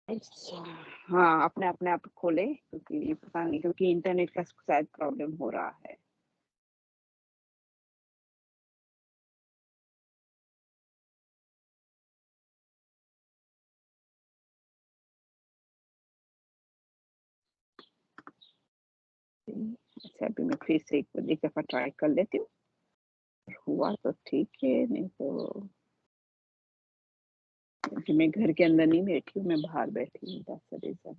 अच्छा, हाँ, अपने अपने आप खोले क्योंकि पता नहीं क्योंकि इंटरनेट का शायद प्रॉब्लम हो रहा है। अच्छा, अभी मैं फिर से एक दफ़ा ट्राई कर लेती हूँ। हुआ तो ठीक है, नहीं तो क्योंकि मैं घर के अंदर नहीं बैठी हूँ, मैं बाहर बैठी हूँ, दैट्स द रीज़न।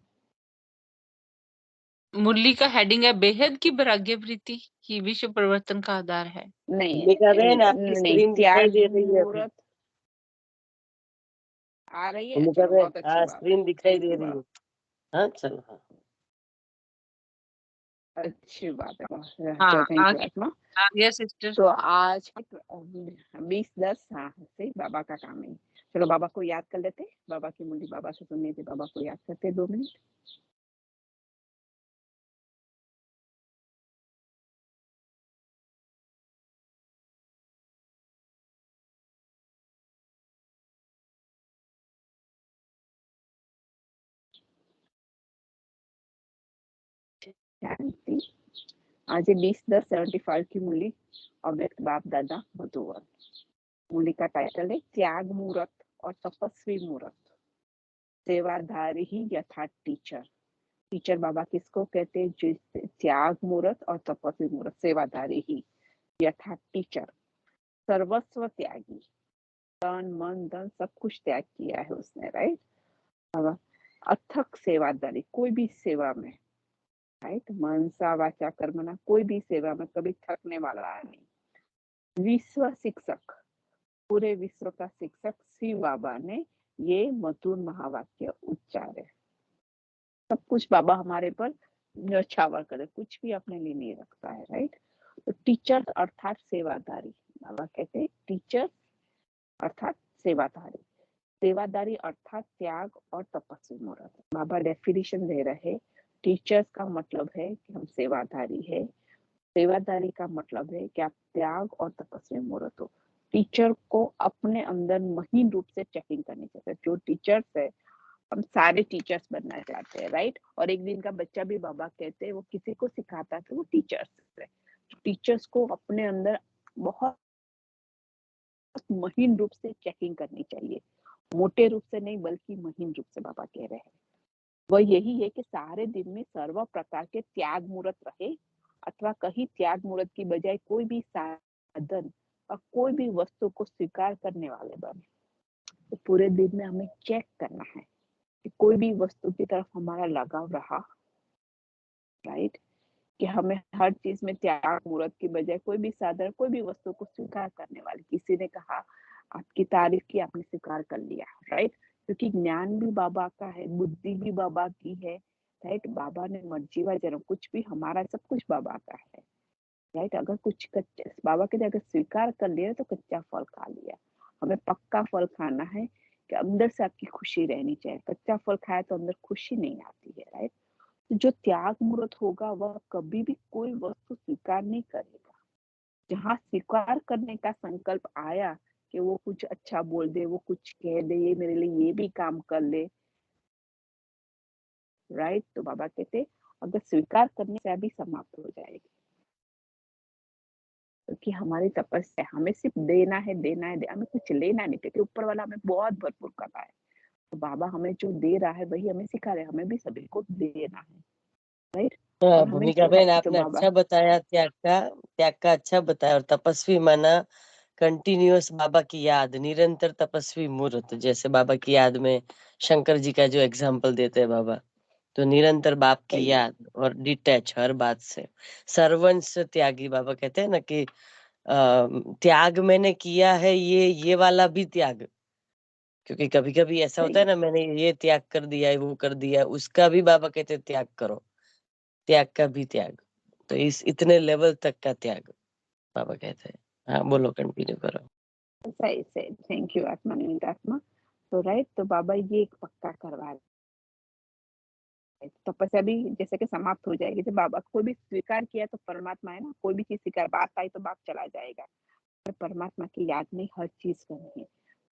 मुरली का हेडिंग है बेहद की वैराग्यवृत्ति ही विश्व परिवर्तन का आधार है। नहीं, भूमिका बहन आपकी नहीं, स्क्रीन दिखाई त्याग दे रही है अभी। मुहूर्त आ रही है? भूमिका चलो बहन बहुत अच्छी बात है। स्क्रीन दिखाई थैंक दे यू रही बाबा। है। हाँ चलो हाँ। अच्छी बात है। हाँ, चलो थैंक यू आगे आत्मा। आगे सिस्टर। तो आज 20-10 हाँ, सही बाबा का काम है। चलो बाबा को याद कर लेते, बाबा की मुरली बाबा से सुनने थे, बाबा को याद करते 2 मिनट। शांति। आज है 20-10-75 की मुरली अव्यक्त बाप दादा मधुवन। मुरली का टाइटल है त्याग मूरत और तपस्वी मूरत, सेवाधारी ही यथार्थ टीचर। टीचर बाबा किसको कहते हैं? जिस त्याग मूरत और तपस्वी मूरत, सेवाधारी ही यथार्थ टीचर। सर्वस्व त्यागी, तन मन धन सब कुछ त्याग किया है उसने, राइट। अथक सेवादारी, कोई भी सेवा में, राइट, मनसा वाचा कर्मणा, कोई भी सेवा में कभी थकने वाला नहीं। विश्व शिक्षक, पूरे विश्व का शिक्षक शिव बाबा ने ये मधुर महावाक्य उच्चारे। सब कुछ बाबा हमारे पर न्यौछावर करे, कुछ भी अपने लिए नहीं रखता है, राइट। तो टीचर अर्थात सेवादारी, बाबा कहते हैं टीचर अर्थात सेवादारी। सेवादारी अर्थात त्याग और तपस्वी मूर्त। बाबा डेफिनेशन दे रहे, टीचर्स का मतलब है कि हम सेवादारी है, सेवादारी का मतलब है कि आप त्याग और तपस्वी मूर्त हो। टीचर को अपने अंदर महीन रूप से चेकिंग करनी चाहिए। जो टीचर्स है, हम सारे टीचर्स बनना चाहते हैं, राइट। और एक दिन का बच्चा भी बाबा कहते हैं वो किसी को सिखाता था, वो टीचर्स है। टीचर्स को अपने अंदर बहुत महीन रूप से चेकिंग करनी चाहिए, मोटे रूप से नहीं बल्कि महीन रूप से। बाबा कह रहे हैं वह यही है कि सारे दिन में सर्व प्रकार के त्याग मूर्त रहे, अथवा कहीं त्याग मूर्त की बजाय कोई भी साधन और कोई भी वस्तु को स्वीकार करने वाले बने। तो पूरे दिन में हमें चेक करना है कि कोई भी वस्तु की तरफ हमारा लगाव रहा, राइट, कि हमें हर चीज में त्याग मूर्त की बजाय कोई भी साधन कोई भी वस्तु को स्वीकार करने वाले। किसी ने कहा आपकी तारीफ की, आपने स्वीकार कर लिया, राइट। क्योंकि ज्ञान भी बाबा का है, बुद्धि भी बाबा की है, राइट। बाबा ने मर्जी व जन्म कुछ भी हमारा, सब कुछ बाबा का है, राइट। अगर कुछ कच्चा बाबा के अगर स्वीकार कर लिया तो कच्चा फल खा लिया। हमें पक्का फल खाना है कि अंदर से आपकी खुशी रहनी चाहिए। कच्चा फल खाया तो अंदर खुशी नहीं आती है, राइट। जो त्याग मूर्त होगा वह कभी भी कोई वस्तु स्वीकार नहीं करेगा। जहां स्वीकार करने का संकल्प आया कि वो कुछ अच्छा बोल दे, वो कुछ कह दे, ये मेरे लिए ये भी काम कर ले, राइट, तो बाबा कहते अगर स्वीकार करने से अभी समाप्त हो जाएगी। क्योंकि हमारी तपस्या, हमें सिर्फ देना है, देना है, हमें कुछ लेना नहीं, क्योंकि ऊपर वाला हमें बहुत भरपूर कर रहा है। तो बाबा हमें जो दे रहा है वही हमें सिखा रहे हैं, हमें भी सभी को देना है, राइट। और हमें भूमिका जो बहन जो आपने बाबा अच्छा बताया, त्याग का अच्छा बताया। और तपस्वी माना कंटिन्यूअस बाबा की याद, निरंतर तपस्वी मूर्त। जैसे बाबा की याद में शंकर जी का जो एग्जाम्पल देते हैं बाबा, तो निरंतर बाप की याद और डिटैच हर बात से। सर्वंस त्यागी, बाबा कहते हैं ना कि त्याग मैंने किया है, ये वाला भी त्याग। क्योंकि कभी कभी ऐसा होता है ना, मैंने ये त्याग कर दिया है, वो कर दिया है, उसका भी बाबा कहते हैं त्याग करो। त्याग का भी त्याग, तो इस इतने लेवल तक का त्याग बाबा कहते हैं। हाँ बोलो, कंटिन्यू करो। सही से, थैंक यू आत्मा, निमित आत्मा। तो राइट, तो बाबा ये एक पक्का करवा रहे, तपस्या भी जैसे कि समाप्त हो जाएगी। जब बाबा कोई भी स्वीकार किया तो परमात्मा है ना, कोई भी चीज स्वीकार, बात आई तो बाप चला जाएगा। पर परमात्मा की याद में हर चीज करनी है।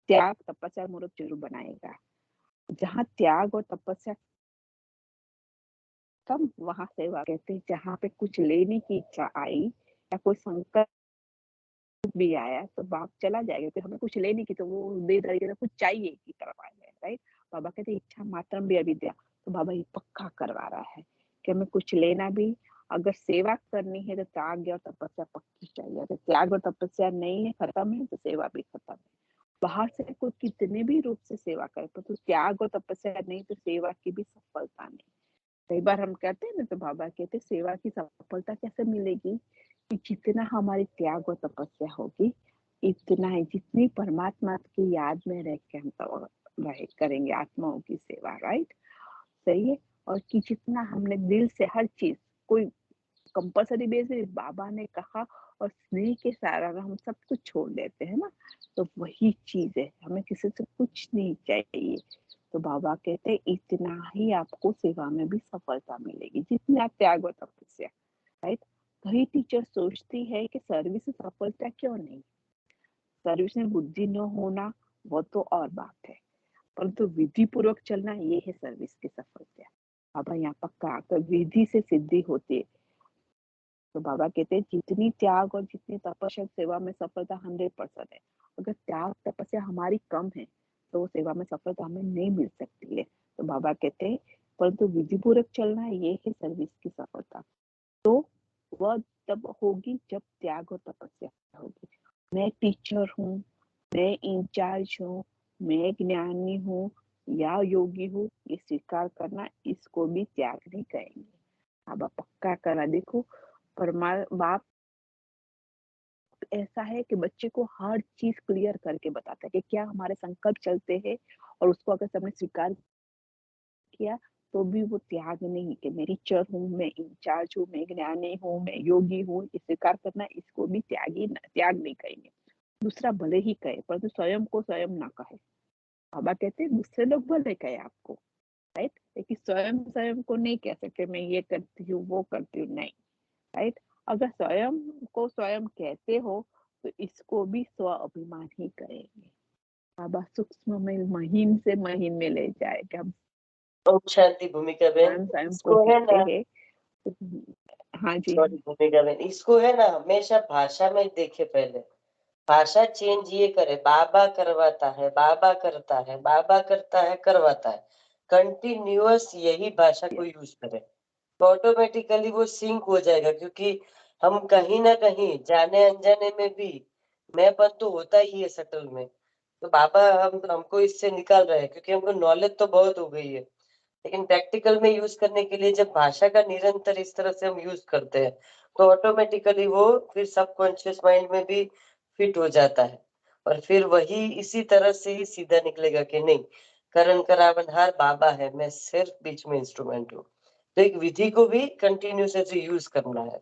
त्याग तपस्या मूर्त जरूर बनाएगा। जहाँ त्याग और तपस्या कम, वहां सेवा कहते हैं। जहाँ पे कुछ लेने की इच्छा आई या कोई संकट भी आया तो बाप चला जाएगा, फिर हमें कुछ लेने की तो वो दे देगा, कुछ चाहिए की तरफ आ जाए, राइट। बाबा कहते इच्छा मात्रम भी अविद्या, तो बाबा ये पक्का करवा रहा है कि हमें कुछ लेना भी, अगर सेवा करनी है तो त्याग और तपस्या पक्की चाहिए। अगर त्याग और तपस्या नहीं है, खत्म है, तो सेवा भी खत्म है। बाहर से कोई कितने भी रूप से सेवा करे, पर तो त्याग और तपस्या नहीं तो सेवा की भी सफलता नहीं। कई बार हम कहते हैं ना, तो बाबा कहते हैं सेवा की सफलता कैसे मिलेगी, कि जितना हमारी त्याग और तपस्या होगी, इतना ही जितनी परमात्मा की याद में रह के हम रहे करेंगे आत्माओं की सेवा, राइट, सही है। और कि जितना हमने दिल से हर चीज, कोई कंपल्सरी बेसिस बाबा ने कहा और स्नेह के सारा हम सब कुछ छोड़ देते हैं ना, तो वही चीज है, हमें किसी से कुछ नहीं चाहिए। तो बाबा कहते हैं इतना ही आपको सेवा में भी सफलता मिलेगी, जितने आप त्याग और तपस्या, राइट। कई टीचर सोचती है कि सर्विस में सफलता क्यों नहीं, सर्विस में बुद्धि न होना वो तो और बात है, परंतु विधि पूर्वक चलना ये है सर्विस की सफलता। बाबा यहाँ पक्का आकर विधि से सिद्धि होती है। तो बाबा कहते हैं जितनी त्याग और जितनी तपस्या सेवा में सफलता 100% है। अगर त्याग तपस्या हमारी कम है तो सेवा में सफलता हमें नहीं मिल सकती है। तो बाबा कहते हैं परंतु विधि पूर्वक चलना ये है सर्विस की सफलता। तो वह तब होगी जब त्याग और तपस्या होगी। मैं टीचर हूँ, मैं इंचार्ज हूँ, मैं ज्ञानी हूँ या योगी हूँ, ये स्वीकार करना, इसको भी त्याग नहीं कहेंगे। बाबा पक्का करा देखो, बाप ऐसा है कि बच्चे को हर चीज क्लियर करके बताता है कि क्या हमारे संकल्प चलते हैं, और उसको अगर सबने स्वीकार किया तो भी वो त्याग नहीं, कि मैं टीचर हूँ, मैं इंचार्ज हूँ, मैं ज्ञानी हूँ, मैं योगी हूँ, ये स्वीकार करना, इसको भी त्याग नहीं कहेंगे। दूसरा भले ही कहे परंतु स्वयं को स्वयं ना कहे। बाबा कहते हैं दूसरे लोग भले कहे आपको, राइट, लेकिन स्वयं स्वयं को नहीं कह सकते मैं ये करती हूँ वो करती हूँ, नहीं, राइट। अगर स्वयं को स्वयं कहते हो तो इसको भी स्व अभिमान ही करेंगे। बाबा सूक्ष्म में महीन से महीन में ले जाएगा। ओम शांति भूमिका बहन, स्वयं स्वयं को इसको है कहते ना, हैं तो, हाँ जी, सॉरी भूमिका बहन, इसको है ना हमेशा भाषा में देखे पहले, भाषा चेंज ये करे, बाबा करवाता है, बाबा करता है, बाबा करता है, करवाता है, कंटिन्यूअस यही भाषा को यूज करे तो ऑटोमेटिकली वो सिंक हो जाएगा। क्योंकि हम कहीं ना कहीं जाने अनजाने में भी मैंपन तो होता ही है सटल में। तो बाबा हमको इससे निकाल रहे हैं, क्योंकि हमको नॉलेज तो बहुत हो गई है, लेकिन प्रैक्टिकल में यूज करने के लिए जब भाषा का निरंतर इस तरह से हम यूज करते हैं तो ऑटोमेटिकली वो फिर सबकॉन्शियस माइंड में भी फिट हो जाता है, और फिर वही इसी तरह से ही सीधा निकलेगा कि नहीं, करण करावनहार बाबा है, मैं सिर्फ बीच में इंस्ट्रूमेंट हूँ। तो एक विधि को भी कंटिन्यूस ऐसे यूज करना है,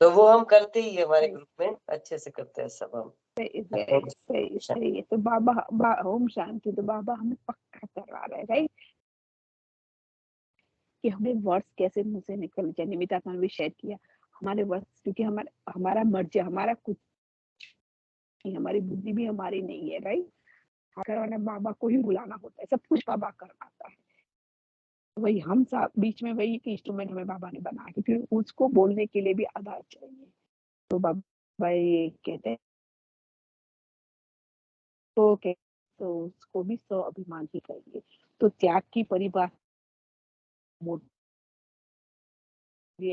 तो वो हम करते ही है, हमारे ग्रुप में अच्छे से करते हैं सब हम। सही है। तो बाबा ओम शांति, तो बाबा हमें पक्का करवा रहे हैं, राइट, कि हमें वर्ड्स कैसे मुंह से निकल जाए। निमित आत्मा ने भी शेयर किया हमारे वर्ड्स, क्योंकि हमारा मर्जी, हमारा कुछ नहीं, हमारी बुद्धि भी हमारी नहीं है, राइट। करवाना बाबा को ही बुलाना होता है, सब कुछ बाबा करवाता है। वही हम सब बीच में वही कि इंस्ट्रूमेंट हमें बाबा ने बनाया, क्योंकि उसको बोलने के लिए भी आधार चाहिए। तो बाबा ये कहते हैं तो उसको भी स्व अभिमान ही करेंगे। तो त्याग की परिभाषा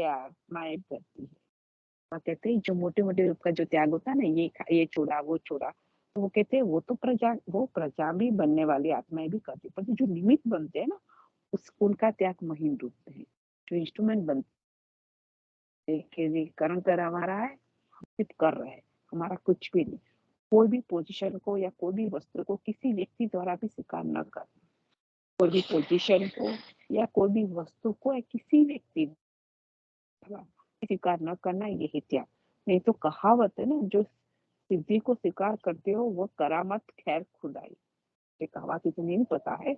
आत्माएं करती है। और कहते हैं जो मोटे मोटे रूप का जो त्याग होता है ना, ये छोड़ा वो छोड़ा, तो वो कहते हैं वो प्रजा भी बनने वाली आत्माएं भी करती है, पर जो निमित्त बनते हैं ना, उनका त्याग महीन रूप में है। जो इंस्ट्रूमेंट बनते हैं, कर्म करा हमारा है, हम सिर्फ कर रहे हैं, हमारा कुछ भी नहीं। कोई भी पोजीशन को या कोई भी वस्तु को किसी व्यक्ति द्वारा भी स्वीकार न करना, कोई भी पोजीशन को या कोई भी वस्तु को या किसी व्यक्ति द्वारा स्वीकार न करना, यही त्याग। नहीं तो कहावत है ना, जो सिद्धि को स्वीकार करते हो वो करामत खैर खुदाई, ये कहावत इतनी नहीं पता है,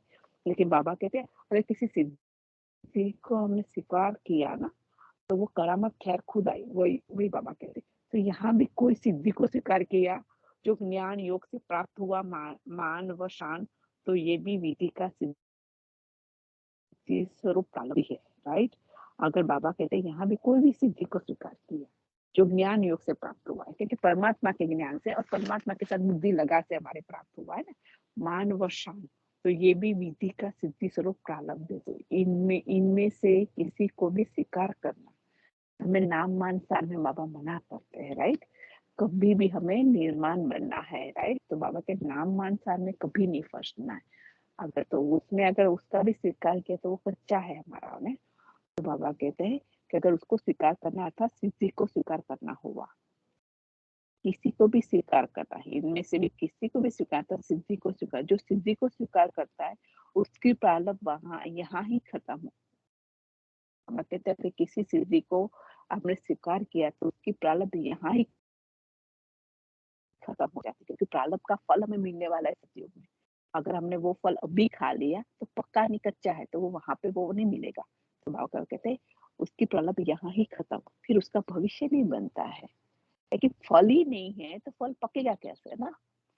लेकिन बाबा कहते हैं अरे किसी सिद्धि को हमने स्वीकार किया ना, तो वो करामत खैर खुदाई, वही वही बाबा कहते हैं। तो यहाँ भी कोई सिद्धि को स्वीकार किया जो ज्ञान योग से प्राप्त हुआ, मान व शान, तो ये भी विधि का सिद्ध सिद्धि स्वरूप प्रालब्ध है, राइट। अगर बाबा कहते हैं यहाँ भी कोई भी सिद्धि को स्वीकार किया जो ज्ञान योग से प्राप्त हुआ है, क्योंकि परमात्मा के ज्ञान से और परमात्मा के साथ बुद्धि लगा से हमारे प्राप्त हुआ है ना, मान व शान, तो ये भी विधि का सिद्धि स्वरूप प्रालब्ध है। तो इनमें से किसी को भी स्वीकार करना, हमें नाम मान सार में बाबा मना करते हैं, राइट। कभी भी हमें निर्माण बनना है, राइट। तो बाबा के नाम मान सार में कभी नहीं फंसना है। अगर तो उसमें अगर उसका भी स्वीकार किया तो वो कच्चा है हमारा ने। तो बाबा कहते हैं कि अगर उसको स्वीकार करना अर्थात सिद्धि को स्वीकार करना होगा, किसी को भी स्वीकार करना है, इनमें से भी किसी को भी स्वीकार करता, सिद्धि को स्वीकार, जो सिद्धि को स्वीकार करता है उसकी प्रारब्ध वहां यहाँ ही खत्म हो। हम कहते हैं कि किसी सिद्धि को आपने स्वीकार किया तो उसकी प्रारब्ध यहाँ ही खत्म हो जाती है, क्योंकि प्रारब्ध का फल हमें मिलने वाला है सतयुग में। अगर हमने वो फल अभी खा लिया तो पक्का नहीं, कच्चा है तो वो वहां पे वो नहीं मिलेगा। तो बाबा कहते हैं उसकी प्रारब्ध यहाँ ही खत्म, फिर उसका भविष्य नहीं बनता है। लेकिन फल ही नहीं है तो फल पकेगा कैसे ना,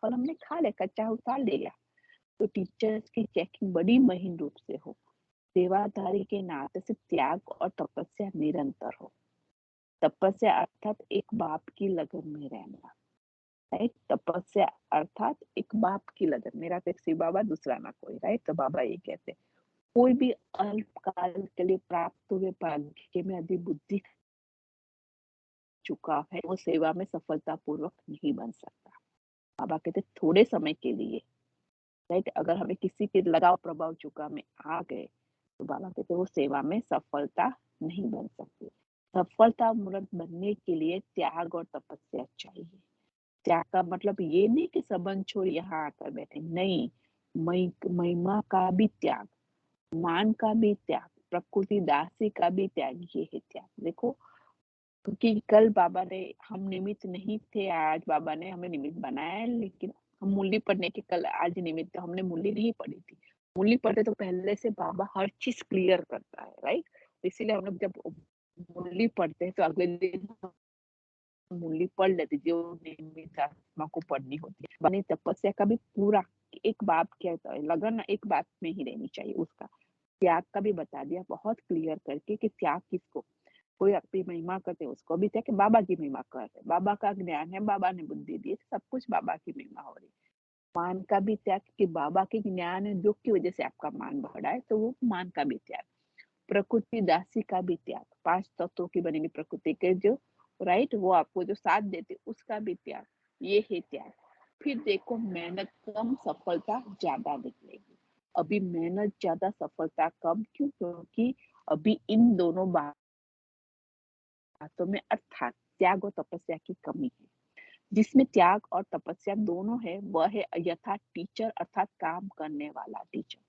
फल हमने खा लिया, कच्चा उतार लिया। तो टीचर्स की चेकिंग बड़ी महीन रूप से हो, सेवाधारी के नाते से त्याग और तपस्या निरंतर हो। तपस्या अर्थात एक बाप की लगन में रहना, राइट। तपस्या अर्थात एक बाप की लगन, मेरा तो एक शिव बाबा दूसरा ना कोई, राइट। तो बाबा ये कहते हैं कोई भी अल्पकाल के लिए प्राप्त हुए भाग्य में यदि बुद्धि चुका है वो सेवा में सफलता पूर्वक नहीं बन सकता। बाबा कहते थोड़े समय के लिए, राइट, अगर हमें किसी के लगाव प्रभाव चुका में आ गए तो बाबा कहते वो सेवा में सफलता नहीं बन सकती। सफलता मूर्त बनने के लिए त्याग और तपस्या चाहिए। त्याग का मतलब ये नहीं कि संबंध छोड़ यहाँ आकर बैठे, नहीं, महिमा का भी त्याग, मान का भी त्याग, प्रकृति दासी का भी त्याग, ये है त्याग। देखो, क्योंकि कल बाबा ने, हम निमित्त नहीं थे, आज बाबा ने हमें निमित्त बनाया है, लेकिन हम मूल्य पढ़ने के कल आज निमित्त हमने मूल्य नहीं पढ़ी थी। मूल्य पढ़ते तो पहले से बाबा हर चीज क्लियर करता है, राइट। इसीलिए हम लोग जब मूल्य पढ़ते हैं तो अगले दिन मूल्य पढ़ लेते जो निमित्त आत्मा को पढ़नी होती है। बनी तपस्या का भी पूरा एक बात कहता है, लगन एक बात में ही रहनी चाहिए। उसका त्याग का भी बता दिया बहुत क्लियर करके कि त्याग किसको, कोई अपनी महिमा करते उसको भी त्याग, कि बाबा की महिमा कर रहे, बाबा का ज्ञान है, बाबा ने बुद्धि दी, सब कुछ बाबा की महिमा हो रही। मान का भी त्याग कि बाबा के ज्ञान है जो की वजह से आपका मान बढ़ा है, तो वो मान का भी त्याग। प्रकृति दासी का भी त्याग, 5 तत्वों की बनेगी प्रकृति के जो, राइट, वो आपको जो साथ देते उसका भी त्याग, ये है त्याग। फिर देखो मेहनत कम सफलता ज्यादा निकलेगी। अभी मेहनत ज्यादा सफलता कम, क्यों? क्योंकि अभी इन दोनों बातों में अर्थात त्याग और तपस्या की कमी है। जिसमें त्याग और तपस्या दोनों है वह है यथार्थ टीचर, अर्थात काम करने वाला टीचर।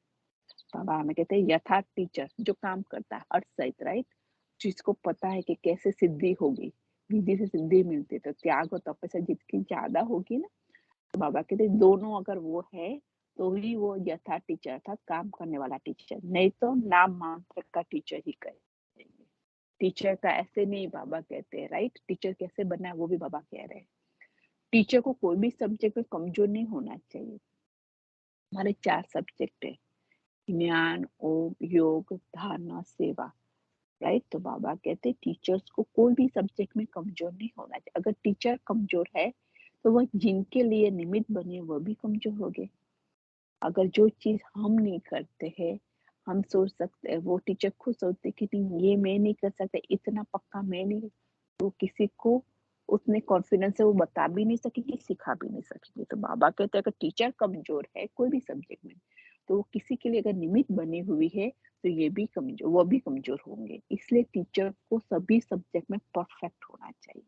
बाबा हमें कहते हैं यथार्थ टीचर जो काम करता है अर्थ सहित, राइट, जिसको पता है कि कैसे सिद्धि होगी, विधि से सिद्धि मिलती है। तो त्याग और तपस्या जितनी ज्यादा होगी ना, तो बाबा कहते हैं दोनों अगर वो है तो ही वो यथार्थ टीचर अर्थात काम करने वाला टीचर, नहीं तो नाम मात्र का टीचर ही कहेंगे। टीचर का ऐसे नहीं बाबा कहते हैं, राइट। टीचर कैसे बनना है वो भी बाबा कह रहे हैं। टीचर को कोई भी सब्जेक्ट में कमजोर नहीं होना चाहिए। हमारे 4 सब्जेक्ट है, ज्ञान, ओम, योग, धारणा, सेवा, राइट। तो बाबा कहते टीचर्स को कोई भी सब्जेक्ट में कमजोर नहीं होना चाहिए। अगर टीचर कमजोर है तो वह जिनके लिए निमित्त बने वह भी कमजोर हो गए। अगर जो चीज हम नहीं करते हैं, हम सोच सकते हैं, वो टीचर खुद सोचते कि नहीं ये मैं नहीं कर सकता, इतना पक्का मैं नहीं, तो किसी को उतने कॉन्फिडेंस से वो बता भी नहीं सकेगी, सिखा भी नहीं सकेगी। तो बाबा कहते हैं अगर टीचर कमजोर है कोई भी सब्जेक्ट में, तो वो किसी के लिए अगर निमित्त बनी हुई है तो ये भी कमजोर, वो भी कमजोर होंगे। इसलिए टीचर को सभी सब्जेक्ट में परफेक्ट होना चाहिए।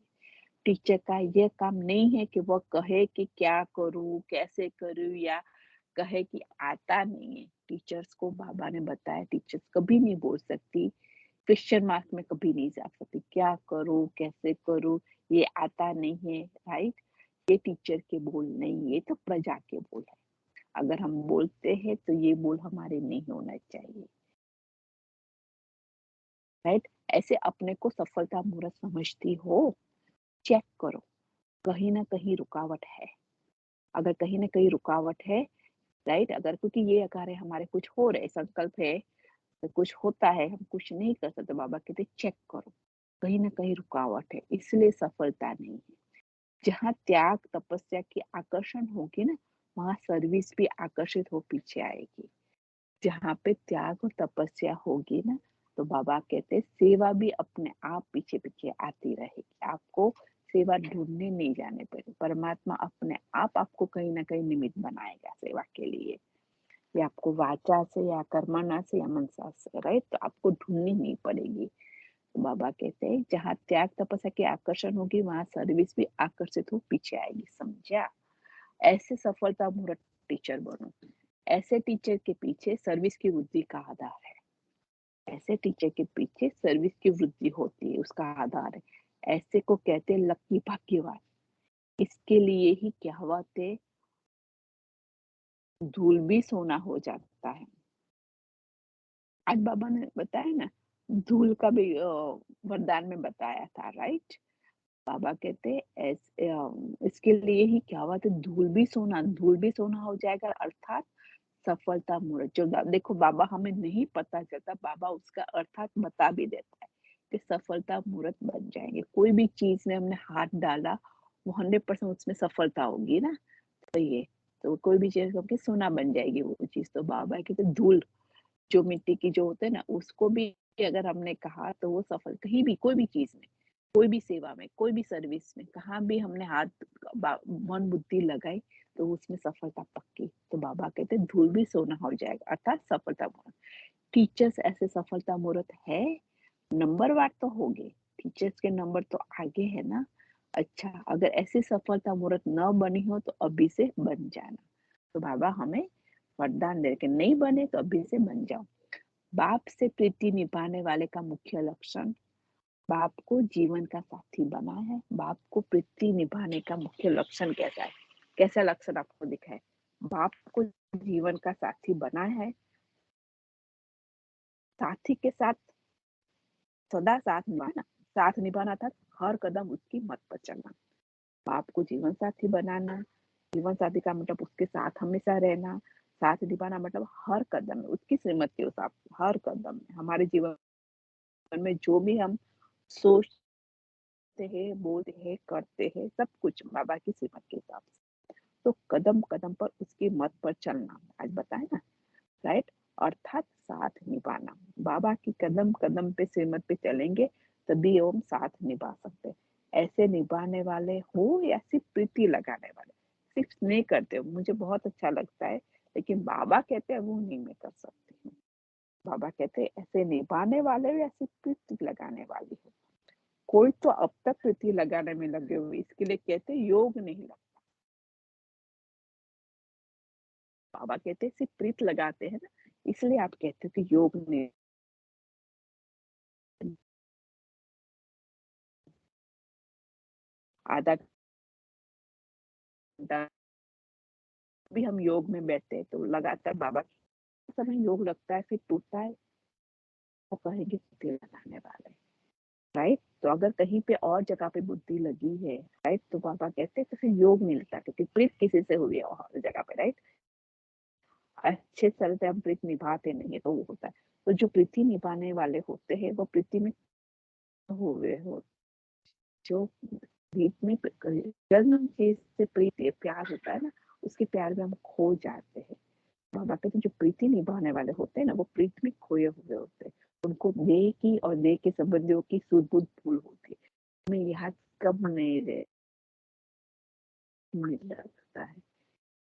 टीचर का यह काम नहीं है कि वह कहे कि क्या करूं, कैसे करूं, या कहे कि आता नहीं है। टीचर्स को बाबा ने बताया टीचर्स कभी नहीं बोल सकती, क्वेश्चन मार्क में कभी नहीं जा सकती, क्या करूं, कैसे करूं, ये आता नहीं है, राइट। ये टीचर के बोल नहीं, ये तो प्रजा के बोल है। अगर हम बोलते हैं तो ये बोल हमारे नहीं होना चाहिए, राइट। ऐसे अपने को सफलता मूर्त समझती हो, चेक करो कहीं ना कहीं रुकावट है। अगर कहीं ना कहीं रुकावट है, राइट, अगर क्योंकि ये कार्य हमारे कुछ हो रहे संकल्प है तो कुछ होता है, हम कुछ नहीं कर सकते, बाबा कहते चेक करो, कहीं ना कहीं रुकावट है, इसलिए सफलता नहीं है। जहाँ त्याग तपस्या की आकर्षण होगी ना, वहां सर्विस भी आकर्षित हो पीछे आएगी। जहाँ पे त्याग और तपस्या होगी ना, तो बाबा कहते हैं सेवा भी अपने आप पीछे पीछे आती रहेगी। आपको सेवा ढूंढने नहीं जाने पड़े, परमात्मा अपने आप आपको कहीं ना कहीं निमित्त बनाएगा सेवा के लिए, या आपको वाचा से या कर्मणा से या मनसा से, राइट। तो आपको ढूंढनी नहीं पड़ेगी। तो बाबा कहते हैं जहाँ त्याग तपस्या की आकर्षण होगी, वहां सर्विस भी आकर्षित हो पीछे आएगी। समझा? ऐसे सफलता मूर्त टीचर बनो। ऐसे टीचर के पीछे सर्विस की वृद्धि का आधार है। ऐसे टीचर के पीछे सर्विस की वृद्धि होती है, उसका आधार है। ऐसे को कहते हैं लकी भाग्यवान। इसके लिए ही कहावत है, धूल भी सोना हो जाता है। आज बाबा ने बताया ना, धूल का भी वरदान में बताया था, राइट। बाबा कहते इसके लिए ही कहावत है, धूल भी सोना हो जाएगा, अर्थात सफलता मूर्त। जो देखो बाबा हमें नहीं पता चलता, बाबा उसका अर्थात बता भी देता है कि सफलता मूर्त बन जाएंगे। कोई भी चीज में हमने हाथ डाला, वो 100% उसमें सफलता होगी ना। तो ये तो कोई भी चीज होगी सोना बन जाएगी वो चीज। तो बाबा कहते धूल जो मिट्टी की जो होते हैं ना, उसको भी अगर हमने कहा तो वो सफल, कहीं भी कोई भी चीज में, कोई भी सेवा में, कोई भी सर्विस में, कहाँ भी हमने हाथ मन बुद्धि लगाई तो उसमें सफलता पक्की। तो बाबा कहते धूल भी सोना हो जाएगा, अर्थात सफलता मूर्त। टीचर्स ऐसे सफलता मूर्त है, नंबरवार तो हो गए, टीचर्स के नंबर तो आगे है ना। अच्छा, अगर ऐसी सफलता मूर्त न बनी हो तो अभी से बन जाना। तो बाबा हमें वरदान दे के नहीं बने तो अभी से बन जाओ। बाप से प्रीति निभाने वाले का मुख्य लक्षण बाप को जीवन का साथी बना है। बाप को प्रीति निभाने का मुख्य लक्षण कैसा है? कैसा लक्षण आपको दिखा है? बाप को जीवन का साथी बना है, साथी के साथ सदा साथ निभाना था, हर कदम उसकी मत पर चलना। बाप को जीवन साथी बनाना, जीवन साथी का मतलब उसके साथ हमेशा रहना, साथ निभाना मतलब हर कदम में उसकी श्रीमत के हिसाब, हर कदम में हमारे जीवन में जो भी हम सोचते हैं, बोलते हैं, करते हैं, सब कुछ बाबा की श्रीमत के हिसाब से। तो कदम कदम पर उसकी मत पर चलना, आज बताए ना, राइट। अर्थात साथ निभाना। बाबा की कदम कदम पे श्रीमत पे चलेंगे तभी हम साथ निभा सकते हैं। ऐसे निभाने वाले हो या सिर्फ प्रीति लगाने वाले, सिर्फ नहीं करते हो, मुझे बहुत अच्छा लगता है, लेकिन बाबा कहते हैं वो नहीं मैं कर सकती हूँ। बाबा कहते हैं ऐसे निभाने वाले हो या सिर्फ प्रीति लगाने वाली हो। कोई तो अब तक प्रीति लगाने में लगे हुए, इसके लिए कहते योग नहीं लगता। बाबा कहते सिर्फ प्रीत लगाते हैं ना, इसलिए आप कहते हो कि योग नहीं। आधा घंटा भी हम योग में बैठते हैं तो लगातार बाबा समय योग लगता है, फिर टूटता है, तो कहेंगे प्रीति लगाने वाले, राइट। तो अगर कहीं पे और जगह पे बुद्धि लगी है, राइट, तो बाबा कहते हैं तो फिर योग नहीं लगता, क्योंकि प्रीत किसी से हुई है और जगह पे, राइट। अच्छे तरह से हम प्रीत निभाते नहीं है तो वो होता है। तो जो प्रीति निभाने वाले होते हैं वो प्रीति में हुए हो, जो प्रीत में जन्म चीज से प्रीति प्यार होता है ना, उसके प्यार में हम खो जाते हैं। बाबा कहते हैं जो प्रीति निभाने वाले होते हैं ना, वो प्रीत में खोए हुए होते हैं। उनको देह की और देह के संबंधियों की सुध बुध भूल होती है, हमें याद कब नहीं लगता है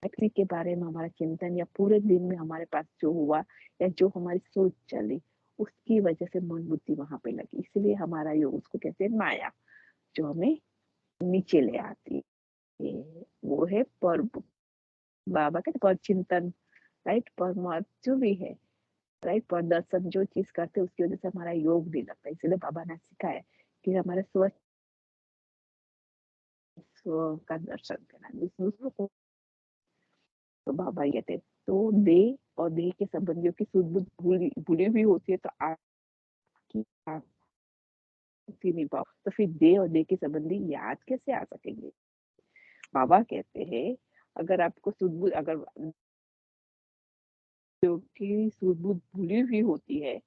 रखने के बारे में हमारा चिंतन, या पूरे दिन में हमारे पास जो हुआ या जो हमारी सोच चली, उसकी वजह से मन बुद्धि वहां पे लगी। इसलिए हमारा योग, उसको कहते हैं माया, जो हमें नीचे ले आती है। वो है पर बाबा कहते पर चिंतन, राइट, पर मत जो भी है, राइट, पर दर्शन, जो चीज करते उसकी वजह से हमारा योग भी लगता है। इसलिए बाबा ने सिखाया कि हमारे स्व का दर्शन करना, दूसरों को। तो बाबा ये थे, तो देह और देह के संबंधियों की सुध बुध भूली हुई होती है, तो आपकी नहीं पाओ, तो फिर देह और देह के संबंधी याद कैसे आ सकेंगे? बाबा कहते हैं अगर आपको सुध बुध, अगर की सुध बुध भूली हुई होती है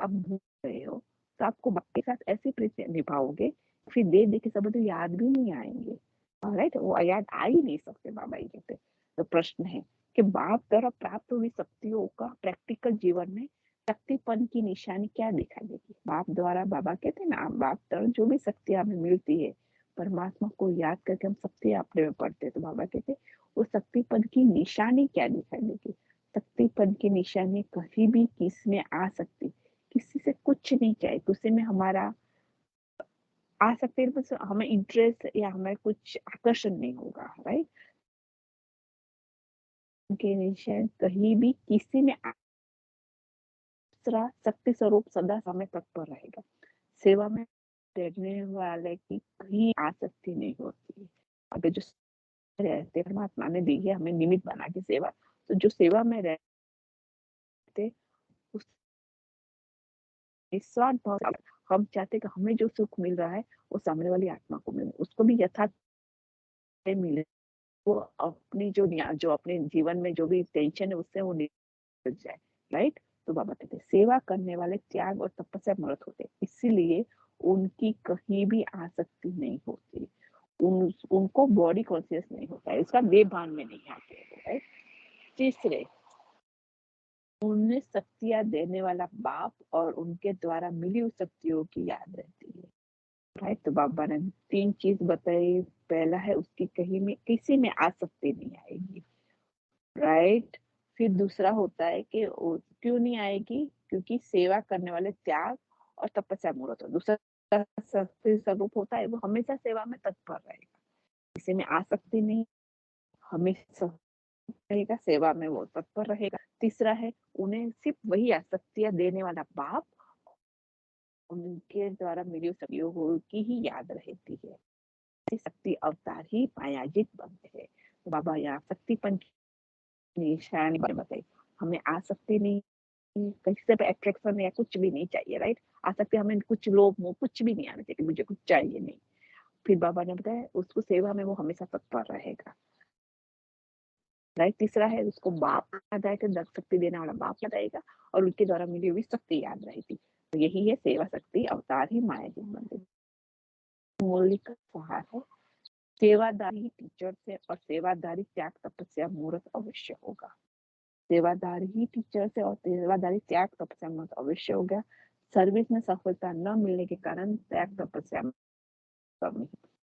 आप भूल गए हो तो आपको बाप के साथ ऐसे प्रीति निभाओगे, फिर देख के सब तो याद भी नहीं आएंगे, राइट? वो याद आ ही नहीं सकते, बाबा जी कहते। तो प्रश्न है कि बाप द्वारा प्राप्त हुई शक्तियों का प्रैक्टिकल जीवन में शक्तिपन की निशानी क्या दिखाई देगी? बाप द्वारा, बाबा कहते हैं ना, बाप द्वारा जो भी शक्ति हमें मिलती है, परमात्मा को याद करके हम शक्ति अपने में पढ़ते हैं, तो बाबा कहते हैं उस शक्तिपन की निशानी क्या दिखाई देगी? शक्तिपन की निशानी कहीं भी किस में आ सकती, किसी से कुछ नहीं चाहिए, किसी में हमारा आ सकते हैं, बस हमें इंटरेस्ट या हमें कुछ आकर्षण नहीं होगा, राइट? के निशान कहीं भी किसी में दूसरा शक्ति स्वरूप सदा समय तत्पर रहेगा। सेवा में रहने वाले की कहीं आसक्ति नहीं होती है। अगर जो रहते परमात्मा ने दी है हमें निमित्त बना के सेवा, तो जो सेवा में रहते उस निस्वार्थ भाव से हम चाहते कि हमें जो सुख मिल रहा है वो सामने वाली आत्मा को मिले, उसको भी यथार्थ मिले, वो अपनी जो अपने जीवन में जो भी टेंशन है उससे वो निकल जाए, राइट? तो बाबा कहते हैं सेवा करने वाले त्याग और तपस्या में रत होते, इसीलिए उनकी कहीं भी आसक्ति नहीं होती, उनको बॉडी कॉन्शियस नहीं होता है, इसका देह भान में नहीं आते, राइट? तीसरे, उन्हें शक्तियां देने वाला बाप और उनके द्वारा मिली हुई शक्तियों की याद रहती है, राइट? तो बाबा ने 3 चीज बताई। पहला है उसकी कहीं में किसी में आसक्ति नहीं आएगी, राइट? फिर दूसरा होता है कि क्यों नहीं आएगी, क्योंकि सेवा करने वाले त्याग और तपस्या मूर्त हो। दूसरा शक्ति स्वरूप होता है वो हमेशा सेवा में तत्पर रहेगा, किसी में आसक्ति नहीं, हमेशा रहेगा सेवा में वो तत्पर रहेगा। तीसरा है उन्हें सिर्फ वही आसक्तियां देने वाला बाप, उनके द्वारा मिली सहयोग की ही याद रहती है, शक्ति अवतार ही मायाजित बनते हैं। तो बाबा यहाँ शक्तिपन निशानी बताई, हमें आसक्ति नहीं, किसी पे अट्रैक्शन या कुछ भी नहीं चाहिए, राइट? आसक्ति हमें कुछ लोभ मोह कुछ भी नहीं आना चाहिए, मुझे कुछ चाहिए नहीं। फिर बाबा ने बताया उसको सेवा में वो हमेशा तत्पर रहेगा, राइट? तीसरा है उसको बाप याद आएगा, शक्ति देने वाला बाप याद आएगा और उनके द्वारा मिली हुई शक्ति याद रहेगी। तो यही है सेवा शक्ति अवतार ही मायाजित बनते। मौलिक सहार है सेवादारी टीचर से और सेवादारी त्याग तपस्या मूर्त अवश्य होगा। सेवादारी ही टीचर से और सेवादारी त्याग तपस्या मूर्त अवश्य होगा। सर्विस में सफलता न मिलने के कारण त्याग तपस्या में कमी।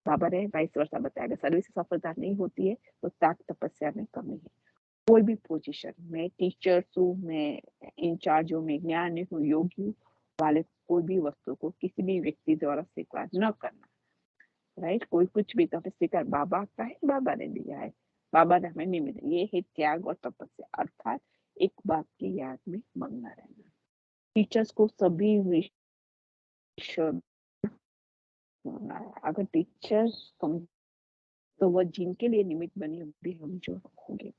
बाबा ने 22 वर्ष बताया, सर्विस में सफलता नहीं होती है तो त्याग तपस्या में कमी है। कोई भी पोजीशन में टीचर्स हूँ, मैं इंचार्ज हूँ, मैं ज्ञान हूँ, योगी हूँ वाले कोई भी वस्तु को किसी भी व्यक्ति द्वारा स्वीकार न करना, राइट? कोई कुछ भी तो स्वीकार बाबा का है, बाबा ने दिया है, बाबा ने हमें निमित्त, ये है त्याग और तपस्या, अर्थात एक बात की याद में मग्न रहना। टीचर्स को सभी विषय अगर टीचर्स कम तो वह जिनके लिए निमित्त बनी भी हम जो होंगे,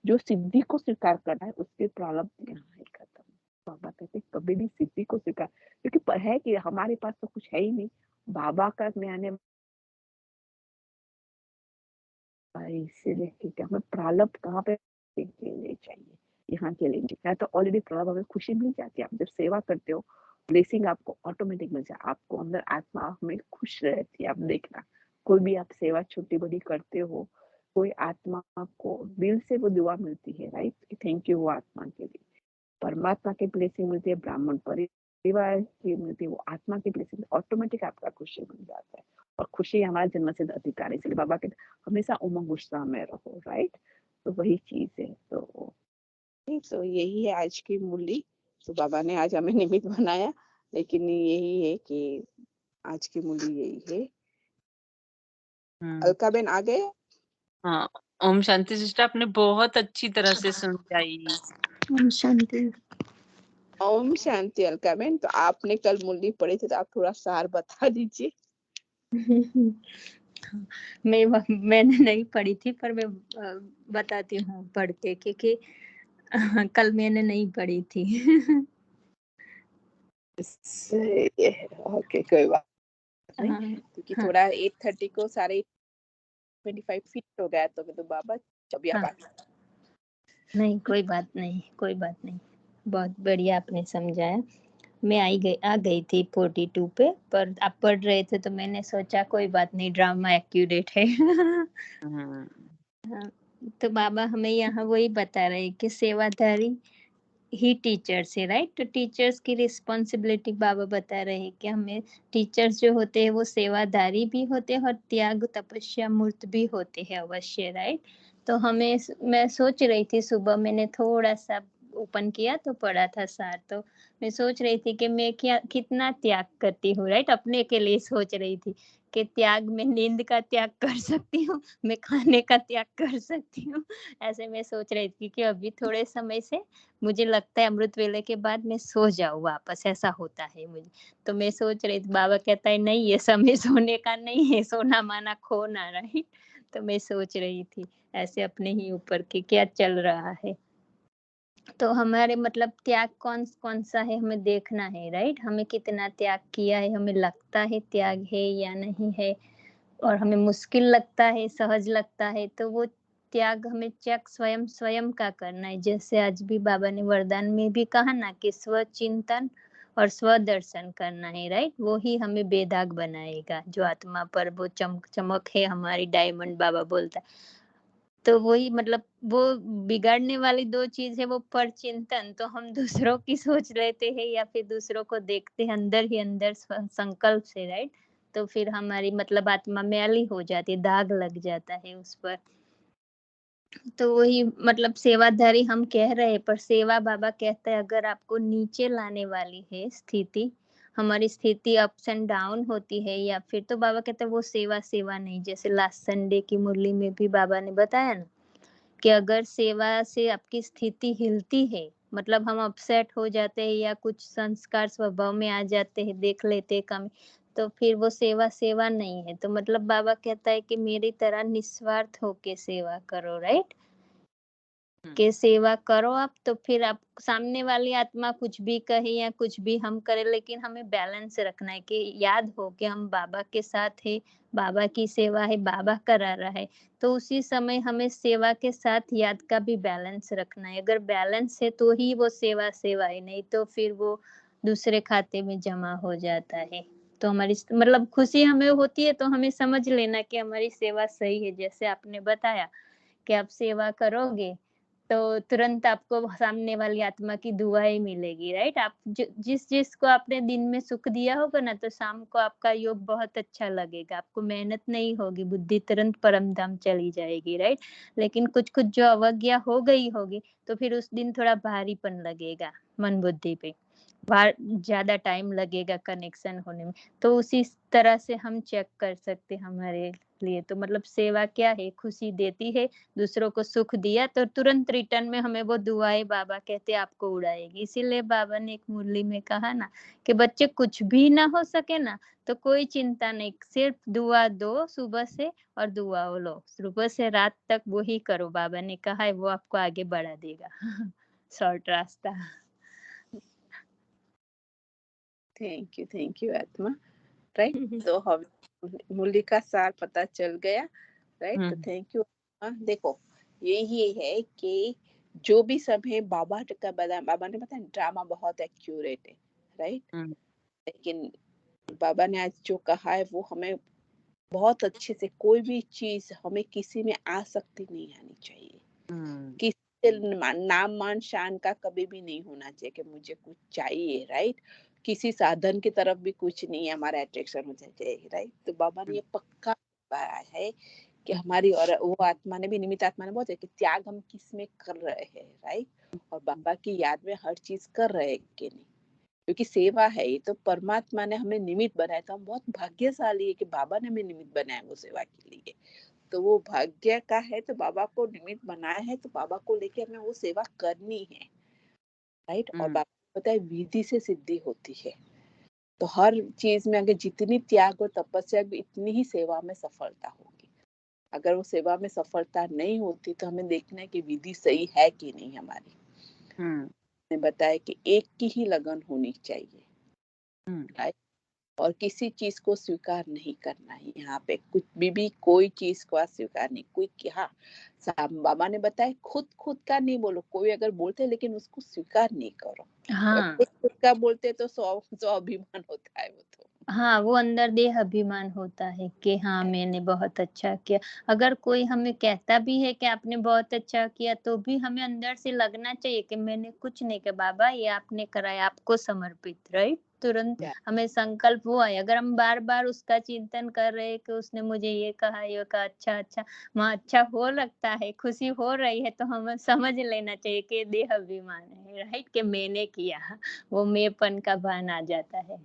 जो सिद्धि को स्वीकार करना है उसके प्रारब्ध यहाँ है खत्म। बाबा कहते कभी भी सिद्धि को स्वीकार, क्योंकि है कि हमारे पास तो कुछ है ही नहीं, बाबा का ज्ञान है, इसीलिए ठीक है, हमें प्रारब्ध कहाँ पे लिए चाहिए, यहाँ के लिए है तो ऑलरेडी प्रारब्ध हमें खुशी मिल जाती है। आप जब सेवा करते हो ब्लेसिंग आपको ऑटोमेटिक मिल जाए, आपको अंदर आत्मा हमें खुश रहती है। आप देखना कोई भी आप सेवा छोटी बड़ी करते हो, कोई आत्मा को दिल से वो दुआ मिलती है, राइट? थैंक यू वो आत्मा के लिए, परमात्मा की ब्लेसिंग मिलती है, ब्राह्मण परिवार की मिलती है, वो आत्मा की ब्लेसिंग ऑटोमेटिक आपका खुशी मिल जाता है। और खुशी हमारा जन्मसिद्ध अधिकार है, इसलिए बाबा कहते हमेशा उमंग उत्साह में रहो, राइट? तो वही चीज है। तो यही है आज की मूली। तो बाबा ने आज हमें निमित्त बनाया, लेकिन यही है कि आज की मूली यही है। अलका बेन आ गए? हाँ, ओम शांति सिस्टर, आपने बहुत अच्छी तरह से समझाई। ओम शांति। ओम शांति अलका बेन। तो आपने कल मूली पढ़ी थी, तो आप थोड़ा सार बता दीजिए। मैंने नहीं पढ़ी थी, पर मैं बताती हूँ पढ़ के, क्योंकि कल मैंने नहीं पढ़ी थी। ओके, कोई बात नहीं, क्योंकि थोड़ा 8:30 को 25 फीट हो गया, तो मैं तो बाबा जब नहीं, कोई बात नहीं, कोई बात नहीं, बहुत बढ़िया आपने समझाया। मैं आ गई थी 42 पे, पर आप पढ़ रहे थे तो मैंने सोचा कोई बात नहीं, ड्रामा एक्यूरेट है। हम्म, हाँ, तो बाबा हमें यहाँ वही बता रहे कि सेवाधारी ही टीचर्स है, राइट। तो टीचर्स की रिस्पॉन्सिबिलिटी बाबा बता रहे हैं कि हमें टीचर्स जो होते हैं वो सेवाधारी भी होते हैं और त्याग तपस्या मूर्त भी होते हैं अवश्य, राइट। तो हमें मैं सोच रही थी, सुबह मैंने थोड़ा सा ओपन किया तो पढ़ा था सार, तो मैं सोच रही थी कि मैं क्या कितना त्याग करती हूँ, राइट। अपने के लिए सोच रही थी कि त्याग में नींद का त्याग कर सकती हूँ, मैं खाने का त्याग कर सकती हूँ। ऐसे मैं सोच रही थी कि अभी थोड़े समय से मुझे लगता है अमृत वेले के बाद मैं सो जाऊँ वापस, ऐसा होता है मुझे। तो मैं सोच रही थी, बाबा कहता है नहीं ये समय सोने का नहीं है, सोना माना खोना, राइट। तो मैं सोच रही थी ऐसे अपने ही ऊपर कि क्या चल रहा है। तो हमारे मतलब त्याग कौन कौन सा है हमें देखना है, राइट। हमें कितना त्याग किया है, हमें लगता है त्याग है या नहीं है, और हमें मुश्किल लगता है सहज लगता है, तो वो त्याग हमें चेक स्वयं स्वयं का करना है। जैसे आज भी बाबा ने वरदान में भी कहा ना कि स्वचिंतन और स्वदर्शन करना है, राइट। वो ही हमें बेदाग बनाएगा, जो आत्मा पर वो चमक है हमारी डायमंड, बाबा बोलता है। तो वही मतलब वो बिगाड़ने वाली दो चीज है, वो पर चिंतन, तो हम दूसरों की सोच लेते हैं या फिर दूसरों को देखते हैं अंदर ही अंदर संकल्प से, राइट। तो फिर हमारी मतलब आत्मा मैली हो जाती है, दाग लग जाता है उस पर। तो वही मतलब सेवाधारी हम कह रहे हैं, पर सेवा बाबा कहता है अगर आपको नीचे लाने वाली है स्थिति, हमारी स्थिति अप्स एंड डाउन होती है, या फिर तो बाबा कहते हैं वो सेवा नहीं। जैसे लास्ट संडे की मुरली में भी बाबा ने बताया ना कि अगर सेवा से आपकी स्थिति हिलती है, मतलब हम अपसेट हो जाते हैं या कुछ संस्कार स्वभाव में आ जाते हैं, देख लेते हैं कमी, तो फिर वो सेवा नहीं है। तो मतलब बाबा कहता है कि मेरी तरह निस्वार्थ होके सेवा करो, राइट। के सेवा करो आप, तो फिर आप सामने वाली आत्मा कुछ भी कहे या कुछ भी हम करें, लेकिन हमें बैलेंस रखना है कि याद हो कि हम बाबा के साथ है, बाबा की सेवा है, बाबा करा रहा है। तो उसी समय हमें सेवा के साथ याद का भी बैलेंस रखना है। अगर बैलेंस है तो ही वो सेवा है, नहीं तो फिर वो दूसरे खाते में जमा हो जाता है। तो हमारी मतलब खुशी हमें होती है तो हमें समझ लेना कि हमारी सेवा सही है। जैसे आपने बताया कि आप सेवा करोगे तो तुरंत आपको सामने वाली आत्मा की दुआएं मिलेगी, राइट। आप जिस को आपने दिन में सुख दिया होगा ना, तो शाम को आपका योग बहुत अच्छा लगेगा, आपको मेहनत नहीं होगी, बुद्धि तुरंत परम धाम चली जाएगी, राइट। लेकिन कुछ जो अवज्ञा हो गई होगी तो फिर उस दिन थोड़ा भारीपन लगेगा मन बुद्धि पे, ज्यादा टाइम लगेगा कनेक्शन होने में। तो उसी तरह से हम चेक कर सकते हमारे लिए। तो मतलब सेवा क्या है, खुशी देती है, दूसरों को सुख दिया तो तुरंत रिटर्न में हमें वो दुआएं बाबा कहते आपको उड़ाएगी। इसीलिए बाबा ने एक मुरली में कहा ना कि बच्चे कुछ भी ना हो सके ना तो कोई चिंता नहीं, सिर्फ दुआ दो सुबह से और दुआ लो सुबह से रात तक, वही करो। बाबा ने कहा है वो आपको आगे बढ़ा देगा शॉर्ट रास्ता। थैंक यू आत्मा। राइट, तो हम मूल्य का सार पता चल गया, राइट। तो थैंक यू। देखो यही है कि जो भी सब है बाबा ने बताया ड्रामा बहुत एक्यूरेट है, राइट। लेकिन बाबा ने आज जो कहा है वो हमें बहुत अच्छे से, कोई भी चीज हमें किसी में आसक्ति नहीं आनी चाहिए, किसी से नाम मान शान का कभी भी नहीं होना चाहिए कि मुझे कुछ चाहिए, राइट। किसी साधन की तरफ भी कुछ नहीं है हमारा अट्रैक्शन होना चाहिए, राइट। तो बाबा ने ये पक्का बताया है कि हमारी, और वो आत्मा ने भी, निमित्त आत्मा ने बहुत है कि त्याग हम किस में कर रहे हैं, राइट। और बाबा की याद में हर चीज कर रहे हैं कि नहीं, क्योंकि सेवा है ये तो परमात्मा ने हमें निमित्त बनाया, तो हम बहुत भाग्यशाली है कि बाबा ने हमें निमित्त बनाया वो सेवा के लिए। तो वो भाग्य का है, तो बाबा को निमित्त बनाया है, तो बाबा को लेके हमें वो सेवा करनी है, राइट। और बाबा को पता है विधि से सिद्धि होती है, तो हर चीज में अगर जितनी त्याग और तपस्या भी, इतनी ही सेवा में सफलता होगी। अगर वो सेवा में सफलता नहीं होती तो हमें देखना है कि विधि सही है कि नहीं हमारी। ने बताया कि एक की ही लगन होनी चाहिए, राइट। और किसी चीज को स्वीकार नहीं करना है। यहाँ पे कुछ भी कोई चीज को स्वीकार नहीं, कोई क्या बाबा ने बताया, खुद का नहीं बोलो, कोई अगर बोलते लेकिन उसको स्वीकार नहीं करो। और हाँ कोई खुद का बोलते तो सौ अभिमान होता है वो तो। हाँ, वो अंदर देह अभिमान होता है कि हाँ मैंने बहुत अच्छा किया। अगर कोई हमें कहता भी है कि आपने बहुत अच्छा किया, तो भी हमें अंदर से लगना चाहिए कि मैंने कुछ नहीं किया बाबा, ये आपने कराया, आपको समर्पित, राइट? तुरंत क्या हमें संकल्प वो आए। अगर हम बार बार उसका चिंतन कर रहे हैं कि उसने मुझे ये कहा, अच्छा अच्छा, वहाँ अच्छा हो लगता है, खुशी हो रही है, तो हमें समझ लेना चाहिए कि देह अभिमान है, राइट? कि मैंने किया, वो मेंपन का भान आ जाता है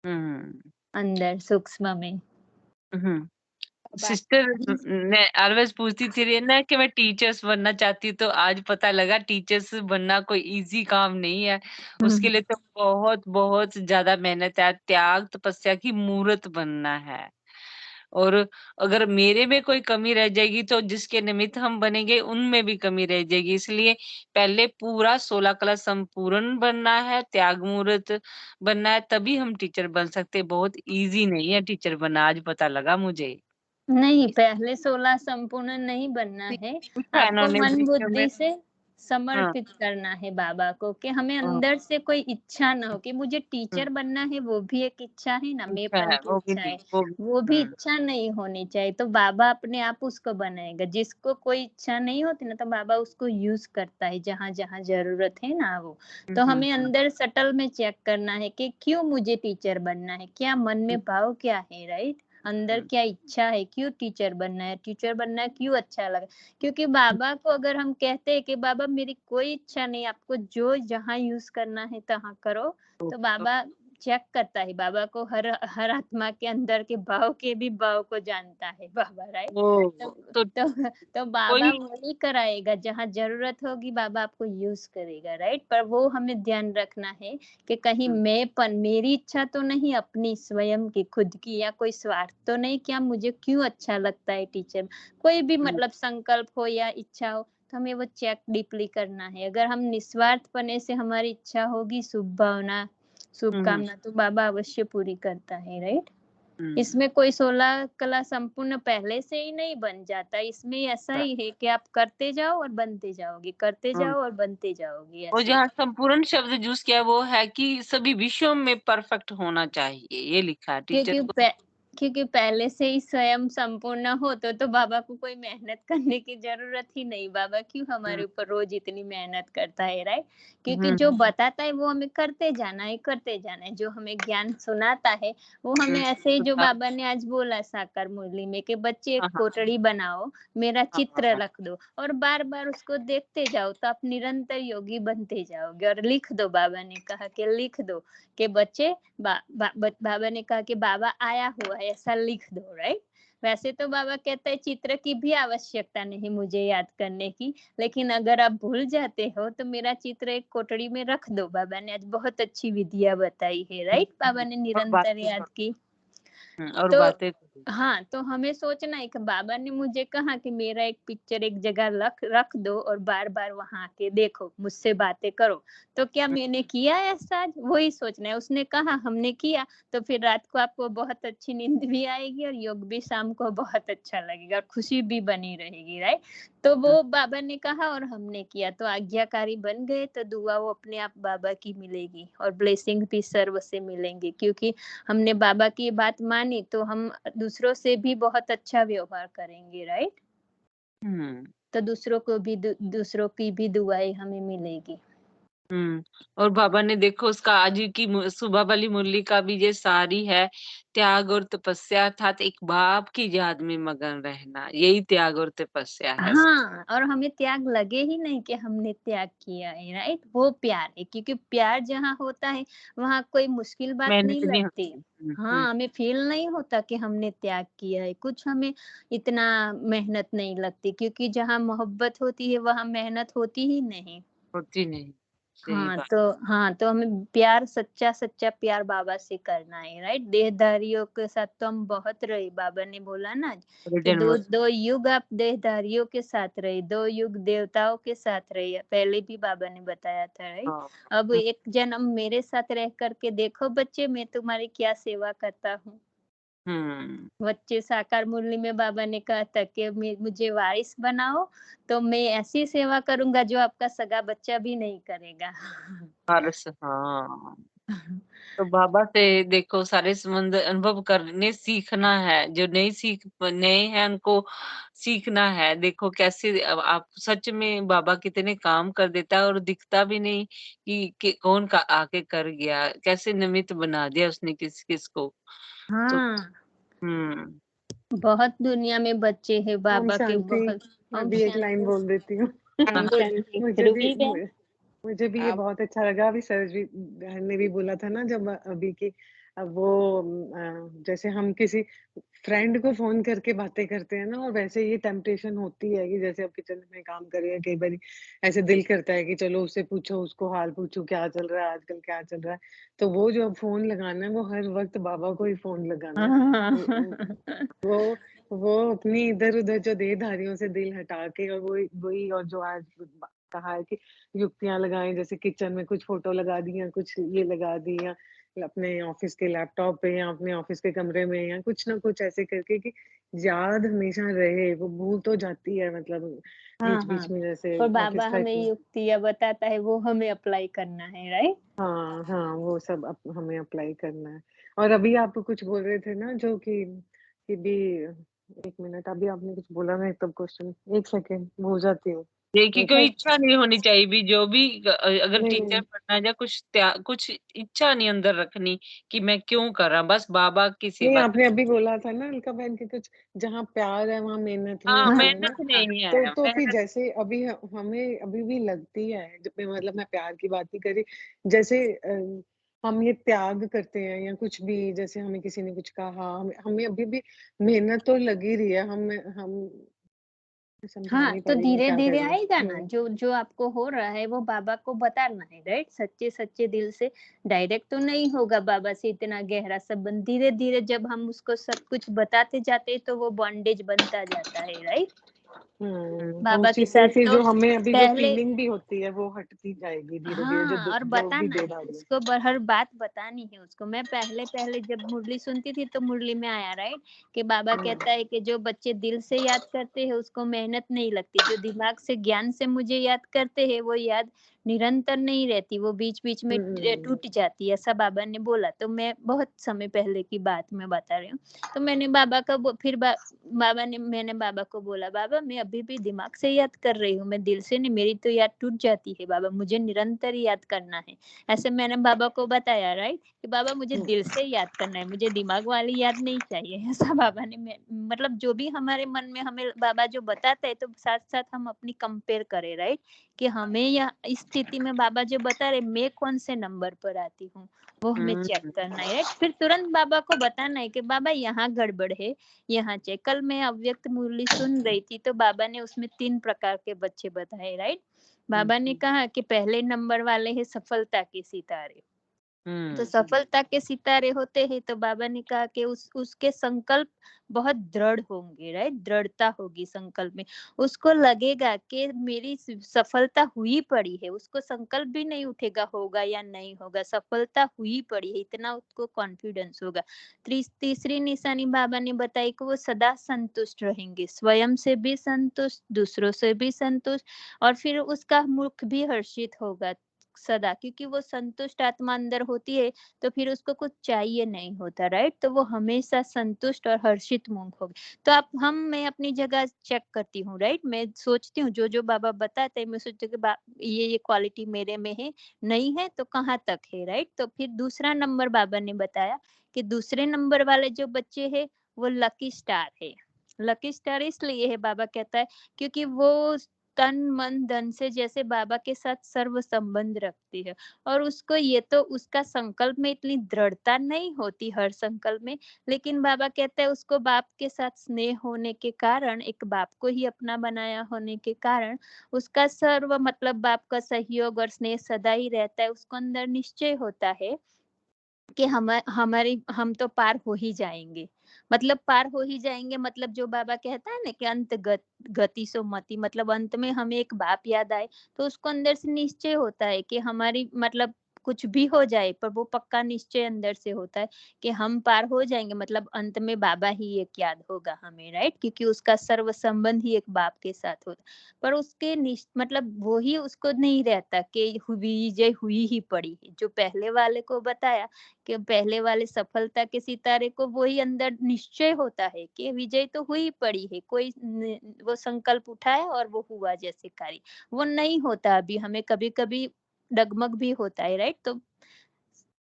हम्म अंदर सूक्ष्म में। हम्म बात सिस्टर, मैं ऑलवेज पूछती थी ना कि मैं टीचर्स बनना चाहती हूँ, तो आज पता लगा टीचर्स बनना कोई इजी काम नहीं है। उसके लिए तो बहुत बहुत ज्यादा मेहनत है, त्याग तपस्या की मूर्त बनना है। और अगर मेरे में कोई कमी रह जाएगी तो जिसके निमित्त हम बनेंगे उनमें भी कमी रह जाएगी। इसलिए पहले पूरा 16 कला संपूर्ण बनना है, त्याग मूर्त बनना है, तभी हम टीचर बन सकते हैं। बहुत इजी नहीं है टीचर बनना, आज पता लगा मुझे। नहीं, पहले 16 संपूर्ण नहीं बनना है। पूछा आपको इन्होंने मन वीडियो में। बुद्धि से हाँ समर्पित करना है बाबा को, कि हमें हाँ, अंदर से कोई इच्छा ना हो कि मुझे टीचर बनना है, वो भी एक इच्छा है ना, अच्छा मेपन है की वो भी इच्छा नहीं, है, वो भी वो भी इच्छा नहीं होनी चाहिए। तो बाबा अपने आप उसको बनाएगा। जिसको कोई इच्छा नहीं होती ना, तो बाबा उसको यूज करता है जहाँ जहाँ जरूरत है ना वो। तो हमें अंदर सटल में चेक करना है कि क्यों मुझे टीचर बनना है, क्या मन में भाव क्या है, राइट? अंदर क्या इच्छा है, क्यों टीचर बनना है, टीचर बनना क्यों अच्छा लगा। क्योंकि बाबा को अगर हम कहते हैं कि बाबा मेरी कोई इच्छा नहीं, आपको जो जहाँ यूज करना है तहाँ करो, तो बाबा चेक करता है। बाबा को हर हर आत्मा के अंदर के भाव के भी भाव को जानता है बाबा, राइट? वो तो तो तो तो बाबा कोई वही कराएगा, जहाँ जरूरत होगी बाबा आपको यूज करेगा, राइट? पर वो हमें ध्यान रखना है कि कहीं मैंपन, मेरी इच्छा तो नहीं, अपनी स्वयं की, खुद की, या कोई स्वार्थ तो नहीं, क्या मुझे क्यों अच्छा लगता है टीचर। कोई भी मतलब संकल्प हो या इच्छा हो, तो हमें वो चेक डीपली करना है। अगर हम निस्वार्थपने से हमारी इच्छा होगी, शुभ भावना, शुभकामना, तो बाबा अवश्य पूरी करता है, राइट? इसमें कोई 16 कला संपूर्ण पहले से ही नहीं बन जाता। इसमें ऐसा ही है कि आप करते जाओ और बनते जाओगे, करते जाओ और बनते जाओगे, और ऐसे। जहाँ संपूर्ण शब्द यूज किया वो है कि सभी विषयों में परफेक्ट होना चाहिए, ये लिखा है क्योंकि टीचर को। क्योंकि पहले से ही स्वयं संपूर्ण हो तो बाबा को कोई मेहनत करने की जरूरत ही नहीं। बाबा क्यों हमारे ऊपर रोज इतनी मेहनत करता है, राइट? क्योंकि जो बताता है वो हमें करते जाना है, करते जाना है। जो हमें ज्ञान सुनाता है वो हमें ऐसे ही, जो बाबा ने आज बोला साकार मुरली में, कि बच्चे एक हाँ हाँ कोटड़ी बनाओ, मेरा चित्र हाँ, रख दो और बार बार उसको देखते जाओ, तो आप निरंतर योगी बनते जाओगे। और लिख दो, बाबा ने कहा कि लिख दो कि बच्चे, बाबा ने कहा कि बाबा आया हुआ है, ऐसा लिख दो, राइट? वैसे तो बाबा कहता है चित्र की भी आवश्यकता नहीं मुझे याद करने की, लेकिन अगर आप भूल जाते हो तो मेरा चित्र एक कोठड़ी में रख दो। बाबा ने आज बहुत अच्छी विधियां बताई है, राइट? बाबा ने और निरंतर बातें याद की। और तो बातें करी। हाँ, तो हमें सोचना है कि बाबा ने मुझे कहा कि मेरा एक पिक्चर एक जगह रख रख दो और बार बार वहां आके देखो, मुझसे बातें करो। तो क्या मैंने किया ऐसा? वही सोचना है। उसने कहा, हमने किया, तो फिर रात को आपको बहुत अच्छी नींद भी आएगी और योग भी शाम को बहुत अच्छा लगेगा और खुशी भी बनी रहेगी, राइट? तो वो बाबा ने कहा और हमने किया, तो आज्ञाकारी बन गए, तो दुआ वो अपने आप बाबा की मिलेगी और ब्लेसिंग भी सर्व से मिलेंगे। क्योंकि हमने बाबा की बात मानी तो हम दूसरों से भी बहुत अच्छा व्यवहार करेंगे, राइट? हम्म तो दूसरों को भी दूसरों की भी दुआएं हमें मिलेगी। और बाबा ने देखो उसका आज की सुबह वाली मुरली का भी ये सारी है, त्याग और तपस्या, अर्थात एक बाप की याद में मगन रहना, यही त्याग और तपस्या है। हाँ, और हमें त्याग लगे ही नहीं कि हमने त्याग किया है, राइट? वो प्यार है, क्योंकि प्यार जहाँ होता है वहां कोई मुश्किल बात नहीं मेहनत नहीं लगती। होती। हाँ, हमें फील नहीं होता कि हमने त्याग किया है कुछ, हमें इतना मेहनत नहीं लगती, क्योंकि जहाँ मोहब्बत होती है वहां मेहनत होती ही नहीं। होती नहीं। सही हाँ बात। तो हमें प्यार सच्चा सच्चा प्यार बाबा से करना है, राइट। देहधारियों के साथ तो हम बहुत रहे, बाबा ने बोला ना कि रिटर्न दो वर्ड। दो युग आप देहधारियों के साथ रहे, 2 युग देवताओं के साथ रहे, पहले भी बाबा ने बताया था, राइट। हाँ। अब एक जन्म मेरे साथ रह करके देखो बच्चे, मैं तुम्हारी क्या सेवा करता हूँ। बच्चे साकार मुरली में बाबा ने कहा था कि मुझे वारिस बनाओ तो मैं ऐसी सेवा करूंगा जो आपका सगा बच्चा भी नहीं करेगा। पारस, हाँ। तो बाबा से देखो सारे संबंध अनुभव करने सीखना है, जो नए हैं उनको सीखना है। देखो कैसे आप सच में बाबा कितने काम कर देता है और दिखता भी नहीं कि कौन का आके कर गया, कैसे निमित्त बना दिया उसने किस किस को। तो हाँ हम्म बहुत दुनिया में बच्चे हैं ओम बाबा के, शांति। बहुत। मैं ओम भी एक लाइन शांति। बोल देती हूँ। हाँ शांति। मुझे भी रूबी बहन मुझे भी ये आप बहुत अच्छा लगा। अभी सरजी बहन ने भी बोला था ना, जब अभी की अब वो जैसे हम किसी फ्रेंड को फोन करके बातें करते हैं ना, और वैसे ये टेम्पटेशन होती है कि जैसे अब किचन में काम कर रहे हैं, कई बार ऐसे दिल करता है कि चलो उससे पूछो, उसको हाल पूछो, क्या चल रहा है आजकल, क्या चल रहा है। तो वो जो अब फोन लगाना है, वो हर वक्त बाबा को ही फोन लगाना है। वो वो अपनी इधर-उधर जो देहधारियों से दिल हटा के, और वही और जो आज कहा है कि युक्तियाँ लगाएँ, जैसे किचन में कुछ फ़ोटो लगा दी या कुछ ये लगा दी, या अपने ऑफ़िस के लैपटॉप पे या अपने ऑफ़िस के कमरे में, या कुछ ना कुछ ऐसे करके कि याद हमेशा रहे। वो भूल तो जाती है, मतलब हाँ बीच-बीच में, जैसे और बाबा ऑफ़िस का हमें इतना। युक्तियाँ बताता है, वो हमें अप्लाई करना है, राइट। हाँ, हाँ, वो सब हमें अप्लाई करना है। और अभी आप कुछ बोल रहे थे ना, जो कि भी 1 मिनट, अभी आपने कुछ बोला, मैं तब क्वेश्चन 1 सेकंड भूल जाती हूँ। देखिए कोई खैर, इच्छा नहीं होनी चाहिए भी, जो भी अगर नहीं, टीचर नहीं, बनना है या कुछ इच्छा नहीं अंदर रखनी कि मैं क्यों कर रहा, बस बाबा की नहीं, सेवा आपने करनी। अभी बोला था ना अलका बहन की, कुछ जहाँ प्यार है वहाँ मेहनत नहीं हाँ, होती, है ना? मेहनत नहीं है, तो फिर मेहनत। जैसे अभी हमें अभी भी लगती है, जब मैं, मतलब मैं प्यार की बात नहीं कर रही, जैसे हम ये त्याग करते हैं या कुछ भी, जैसे हमें किसी ने कुछ कहा, हमें हमें अभी भी मेहनत तो लगी रही है। हम समझा हाँ नहीं तो पा रही मैं धीरे क्या कर धीरे रही हूँ। आएगा ना, जो जो आपको हो रहा है वो बाबा को बताना है, राइट। सच्चे सच्चे दिल से, डायरेक्ट तो नहीं होगा बाबा से इतना गहरा संबंध। धीरे धीरे जब हम उसको सब कुछ बताते जाते हैं तो वो बॉन्डेज बनता जाता है, राइट। तो बाबा उसी के से साथ फिर तो जो हमें अभी जो पहले, फीलिंग भी होती है, वो हटती जाएगी धीरे-धीरे, हाँ, और जो भी बताना दे है रहा है। उसको, हर बात बतानी है उसको। मैं पहले पहले जब मुरली सुनती थी तो मुरली में आया, राइट, कि बाबा हुँ, कहता है कि जो बच्चे दिल से याद करते हैं उसको मेहनत नहीं लगती, जो दिमाग से ज्ञान से मुझे याद करते हैं वो याद निरंतर नहीं रहती, वो बीच बीच में हुँ, टूट जाती है, ऐसा बाबा ने बोला। तो मैं बहुत समय पहले की बात मैं बता रही हूँ। तो मैंने बाबा का मैंने बाबा को बोला, बाबा मैं अभी भी दिमाग से याद कर रही हूँ, मैं दिल से नहीं, मेरी तो याद टूट जाती है बाबा, मुझे निरंतर याद करना है। ऐसे मैंने बाबा को बताया, राइट, कि बाबा मुझे हुँ, दिल से याद करना है, मुझे दिमाग वाली याद नहीं चाहिए। ऐसा बाबा ने मतलब जो भी हमारे मन में हमें बाबा जो बताते हैं तो साथ साथ हम अपनी कंपेयर करें, राइट, कि हमें या इस स्थिति में बाबा जो बता रहे मैं कौन से नंबर पर आती हूँ, वो हमें चेक हम्म करना है, राइट। फिर तुरंत बाबा को बताना है कि बाबा यहाँ गड़बड़ है, यहाँ चेक। कल मैं अव्यक्त मुरली सुन रही थी तो बाबा ने उसमें 3 प्रकार के बच्चे बताए, राइट। बाबा ने कहा कि पहले नंबर वाले हैं सफलता के सितारे। तो सफलता के सितारे होते हैं तो बाबा ने कहा कि उसके संकल्प बहुत दृढ़ होंगे, राइट, दृढ़ता होगी संकल्प में। उसको लगेगा कि मेरी सफलता हुई पड़ी है, उसको संकल्प भी नहीं उठेगा होगा या नहीं होगा, सफलता हुई पड़ी है, इतना उसको कॉन्फिडेंस होगा। तीसरी निशानी बाबा ने बताई कि वो सदा संतुष्ट रहेंगे, स्वयं से भी संतुष्ट, दूसरों से भी संतुष्ट, और फिर उसका मुख भी हर्षित होगा सदा, क्योंकि वो संतुष्ट आत्मा अंदर होती है तो फिर उसको कुछ चाहिए नहीं होता, राइट। तो वो हमेशा संतुष्ट और हर्षित मुख होगी। तो मैं अपनी जगह चेक करती हूँ, राइट, मैं सोचती हूँ जो जो बाबा बताते हैं मैं सोचती हूँ कि ये क्वालिटी मेरे में है, नहीं है तो कहाँ तक है, राइट। तो फिर दूसरा नंबर बाबा ने बताया कि दूसरे नंबर वाले जो बच्चे हैं वो लकी स्टार है। लकी स्टार इसलिए है बाबा कहता है क्योंकि वो तन मन धन से जैसे बाबा के साथ सर्व संबंध रखती है, और उसको ये तो उसका संकल्प में इतनी दृढ़ता नहीं होती हर संकल्प में, लेकिन बाबा कहते हैं उसको बाप के साथ स्नेह होने के कारण, एक बाप को ही अपना बनाया होने के कारण उसका सर्व मतलब बाप का सहयोग और स्नेह सदा ही रहता है। उसको अंदर निश्चय होता है कि हम तो पार हो ही जाएंगे। मतलब पार हो ही जाएंगे, मतलब जो बाबा कहता है ना कि गति सो मति, मतलब अंत में हमें एक बाप याद आए, तो उसको अंदर से निश्चय होता है कि हमारी मतलब कुछ भी हो जाए पर वो पक्का निश्चय अंदर से होता है कि हम पार हो जाएंगे, मतलब अंत में बाबा ही एक याद होगा हमें, राइट, क्योंकि उसका सर्व संबंध ही एक बाप के साथ होता। पर उसके मतलब वो ही उसको नहीं रहता कि विजय हुई ही पड़ी है। जो पहले वाले को बताया कि पहले वाले सफलता के सितारे को वही अंदर निश्चय होता है कि विजय तो हुई पड़ी है, कोई वो संकल्प उठाया और वो हुआ जैसे कार्य, वो नहीं होता अभी, हमें कभी कभी डगमग भी होता है, राइट। तो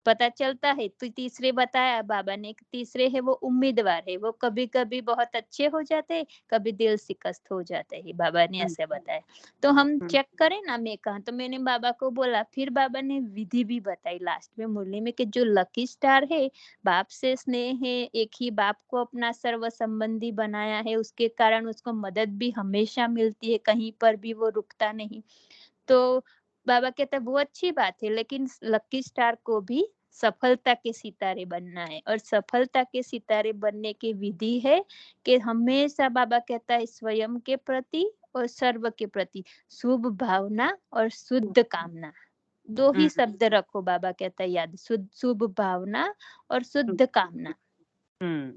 पता चलता है, तो तीसरे बताया बाबा ने, तीसरे है वो उम्मीदवार है, वो कभी कभी बहुत अच्छे हो जाते हैं, कभी दिल शिकस्त हो जाते हैं, बाबा ने ऐसे बताया। तो हम चेक करें ना, मैं कहा तो मैंने बाबा को बोला, फिर बाबा ने विधि भी बताई लास्ट में मुरली में कि जो लकी स्टार है, बाप से स्नेह है, एक ही बाप को अपना सर्व संबंधी बनाया है, उसके कारण उसको मदद भी हमेशा मिलती है, कहीं पर भी वो रुकता नहीं। तो बाबा कहता है वो अच्छी बात है, लेकिन लकी स्टार को भी सफलता के सितारे बनना है, और सफलता के सितारे बनने की विधि है कि हमेशा बाबा कहता है स्वयं के प्रति और सर्व के प्रति शुभ भावना और शुद्ध कामना, दो ही शब्द रखो, बाबा कहता है याद, शुभ भावना और शुद्ध कामना,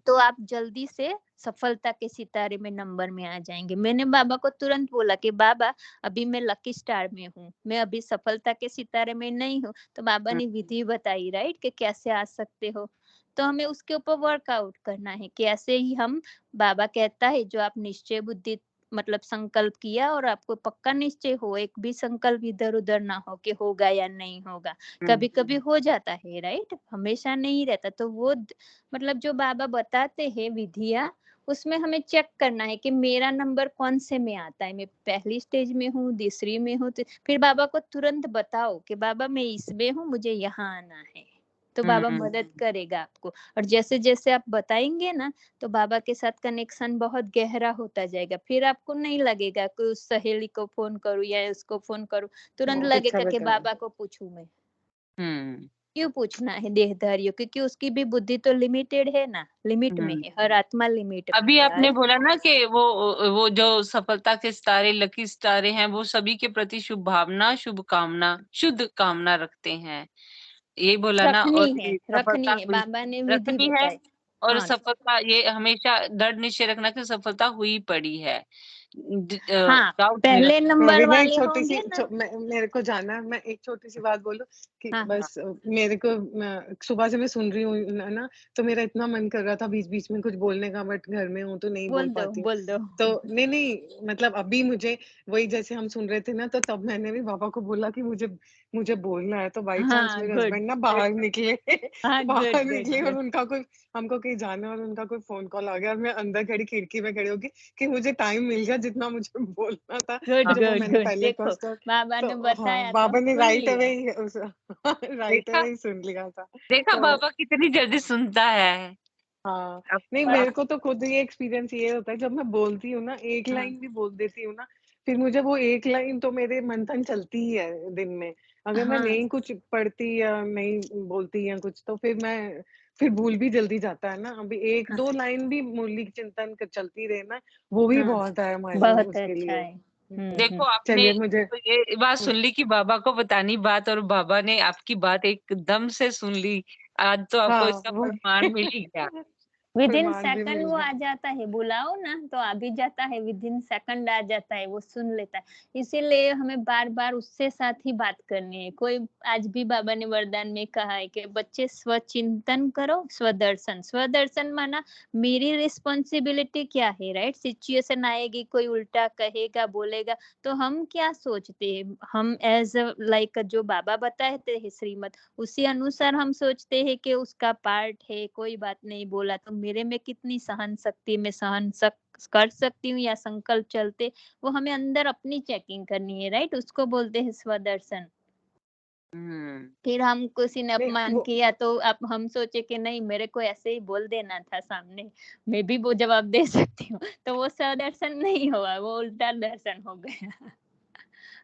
तो आप जल्दी से सफलता के सितारे में नंबर में आ जाएंगे। मैंने बाबा को तुरंत बोला कि बाबा अभी मैं लकी स्टार में हूँ, मैं अभी सफलता के सितारे में नहीं हूँ। तो बाबा ने विधि बताई, राइट, कि कैसे आ सकते हो। तो हमें उसके ऊपर वर्कआउट करना है कि ऐसे ही हम, बाबा कहता है जो आप निश्चय बुद्धि मतलब संकल्प किया और आपको पक्का निश्चय हो, एक भी संकल्प इधर उधर ना हो कि होगा या नहीं होगा, कभी कभी हो जाता है, राइट, हमेशा नहीं रहता। तो वो मतलब जो बाबा बताते हैं विधियां, उसमें हमें चेक करना है कि मेरा नंबर कौन से में आता है, मैं पहली स्टेज में हूँ, दूसरी में हूँ, तो फिर बाबा को तुरंत बताओ कि बाबा मैं इसमें हूँ, मुझे यहाँ आना है, तो बाबा मदद करेगा आपको। और जैसे जैसे आप बताएंगे ना, तो बाबा के साथ कनेक्शन बहुत गहरा होता जाएगा, फिर आपको नहीं लगेगा कि उस सहेली को फोन करूँ या उसको फोन करूँ, तुरंत बहुत अच्छा लगेगा कि बताया। बाबा को पूछूं मैं। क्यों पूछना है देहधारियों, क्योंकि उसकी भी बुद्धि तो लिमिटेड है ना, लिमिट में है, हर आत्मा लिमिट में अभी है, आपने right? बोला ना कि वो जो सफलता के सितारे, लकी सितारे हैं, वो सभी के प्रति शुभ भावना, शुभ कामना, शुद्ध कामना रखते हैं, यही बोला ना। और रखनी है, ये रखनी सफलता है, हुई, बाबा ने विधि रखनी है, बताई। और हाँ सफलता ये हमेशा दृढ़ निश्चय रखना कि सफलता हुई पड़ी है, हाँ, डाउट नहीं पहले रखना। नंबर विनय, एक वाले छोटी सी होंगे ना। मेरे को जाना है, मैं एक छोटी सी बात बोलूं कि हाँ बस मेरे को सुबह से मैं सुन रही हूँ ना, तो मेरा इतना मन कर रहा था बीच बीच में कुछ बोलने का, बट घर में हूँ तो नहीं बोल पाती हूँ। बोल दो। तो नहीं मतलब अभी मुझे वही जैसे हम सुन रहे थे ना, तो तब मैंने भी पापा को बोला कि मुझे मुझे बोलना है, तो बाई चांस हाँ मेरे गुड, हस्बैंड ना बाहर निकले हाँ बाहर गुड गुड निकले और गुड। उनका कोई, हमको कहीं जाना है और उनका कोई फोन कॉल आ गया, और मैं अंदर खड़ी खिड़की में खड़ी होगी कि मुझे टाइम मिल गया जितना मुझे बोलना था, गुड जो वो गुड मैंने गुड, पहले देखो कॉस्ट। बाबा तो ने हाँ, बताया तो बाबा हम ने सुन राइट लिया। अवे ही राइट देखा, अवे ही सुन लिया था। देखा तो बाबा कितनी जल्दी सुनता है। हाँ, अब नहीं अब मेरे को तो खुद ये एक्सपीरियंस ये होता है, जब मैं बोलती हूँ ना, एक लाइन भी बोल देती हूँ ना, फिर मुझे वो एक लाइन तो मेरे मंथन चलती ही है दिन में। अगर मैं हाँ नहीं कुछ पढ़ती या नहीं बोलती या कुछ, तो फिर भूल भी जल्दी जाता है ना। अभी एक हाँ दो लाइन भी मुरली चिंतन चलती रहे ना, वो भी हाँ, बहुत है हमारे बहुत उसके अच्छा लिए। है। देखो, आपने चलिए मुझे तो ये बात सुन ली कि बाबा को बतानी बात, और बाबा ने आपकी बात एकदम से सुन ली। आज तो आपको हाँ इसका वो प्रमाण मिल ही गया। विद इन प्रमाण भी सेकंड मिल वो गया। आ जाता है, बुलाओ ना तो आ भी जाता है, विद इन सेकंड आ जाता है, वो सुन लेता है। इसीलिए हमें बार बार उससे साथ ही बात करनी है। कोई आज भी बाबा ने वरदान में कहा है कि बच्चे स्वचिंतन करो, स्वदर्शन। स्वदर्शन माना मेरी रिस्पॉन्सिबिलिटी क्या है, राइट। सिचुएशन आएगी, कोई उल्टा कहेगा बोलेगा, तो हम क्या सोचते हैं, हम एज लाइक जो बाबा बताते हैं श्रीमत, उसी अनुसार हम सोचते हैं कि उसका पार्ट है, कोई बात नहीं बोला तो मेरे में कितनी सहन शक्ति, मैं सहन कर सकती हूँ या संकल्प चलते, वो हमें अंदर अपनी चेकिंग करनी है, राइट? उसको बोलते हैं स्वदर्शन। फिर हम किसी ने नहीं अपमान वो किया तो अब हम सोचे कि नहीं, मेरे को ऐसे ही बोल देना था सामने, मैं भी वो जवाब दे सकती हूँ, तो वो स्वदर्शन नहीं हुआ, वो उल्टा दर्शन हो गया।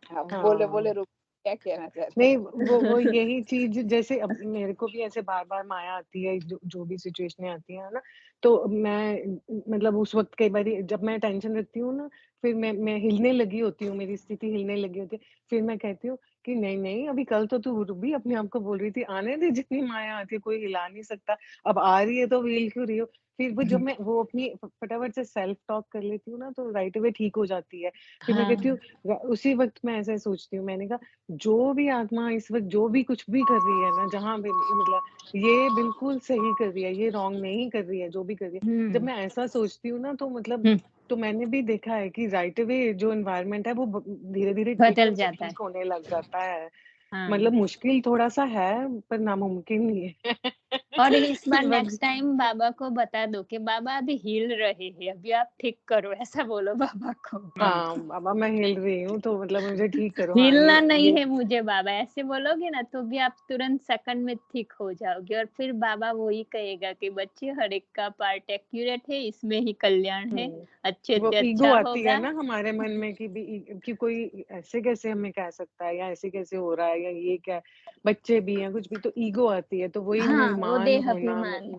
हाँ, बोले हाँ बोले रुक, क्या कहना चाहते नहीं हैं? वो यही चीज, जैसे अब मेरे को भी ऐसे बार बार माया आती है, जो भी सिचुएशनें आती है ना, तो मैं मतलब उस वक्त कई बार जब मैं टेंशन रखती हूँ ना, फिर मैं हिलने लगी होती हूँ, मेरी स्थिति हिलने लगी होती है, फिर मैं कहती हूँ कि नहीं नहीं, अभी कल तो तू भी अपने आप को बोल रही थी आने दे, जितनी माया आती है कोई हिला नहीं सकता, अब आ रही है तो हिल क्यों रही हो। फिर वो जब मैं वो अपनी फटाफट से सेल्फ टॉक कर लेती हूँ ना, तो राइट अवे ठीक हो जाती है। फिर मैं कहती हाँ, हूँ, उसी वक्त मैं ऐसे सोचती हूँ, मैंने कहा जो भी आत्मा इस वक्त जो भी कुछ भी कर रही है ना, जहाँ भी मतलब ये बिल्कुल सही कर रही है, ये रॉन्ग नहीं कर रही है, जो भी कर रही है, जब मैं ऐसा सोचती हूँ ना, तो मतलब हम्म, तो मैंने भी देखा है कि राइट अवे जो एनवायरनमेंट है वो धीरे धीरे बदल एकदम से जाता है। ठीक होने लग जाता है। हाँ, मतलब मुश्किल थोड़ा सा है पर नामुमकिन नहीं है। और इस बार बट नेक्स्ट टाइम बाबा को बता दो कि बाबा अभी हिल रहे हैं, अभी आप ठीक करो, ऐसा बोलो बाबा को। हाँ बाबा मैं हिल रही हूँ, तो मतलब मुझे ठीक करो। हाँ हिलना नहीं ये है मुझे बाबा, ऐसे बोलोगे ना तो भी आप तुरंत सेकंड में ठीक हो जाओगे, और फिर बाबा वही कहेगा कि बच्चे हर एक का पार्ट एक्यूरेट है, इसमें ही कल्याण है, अच्छे वो से ईगो अच्छा आती है होगा। ना हमारे मन में कि कोई ऐसे कैसे हमें कह सकता है, या ऐसे कैसे हो रहा है, या ये क्या है, बच्चे भी हैं कुछ भी, तो ईगो आती है, तो वही हाँ, वो मान देह होना अभिमान।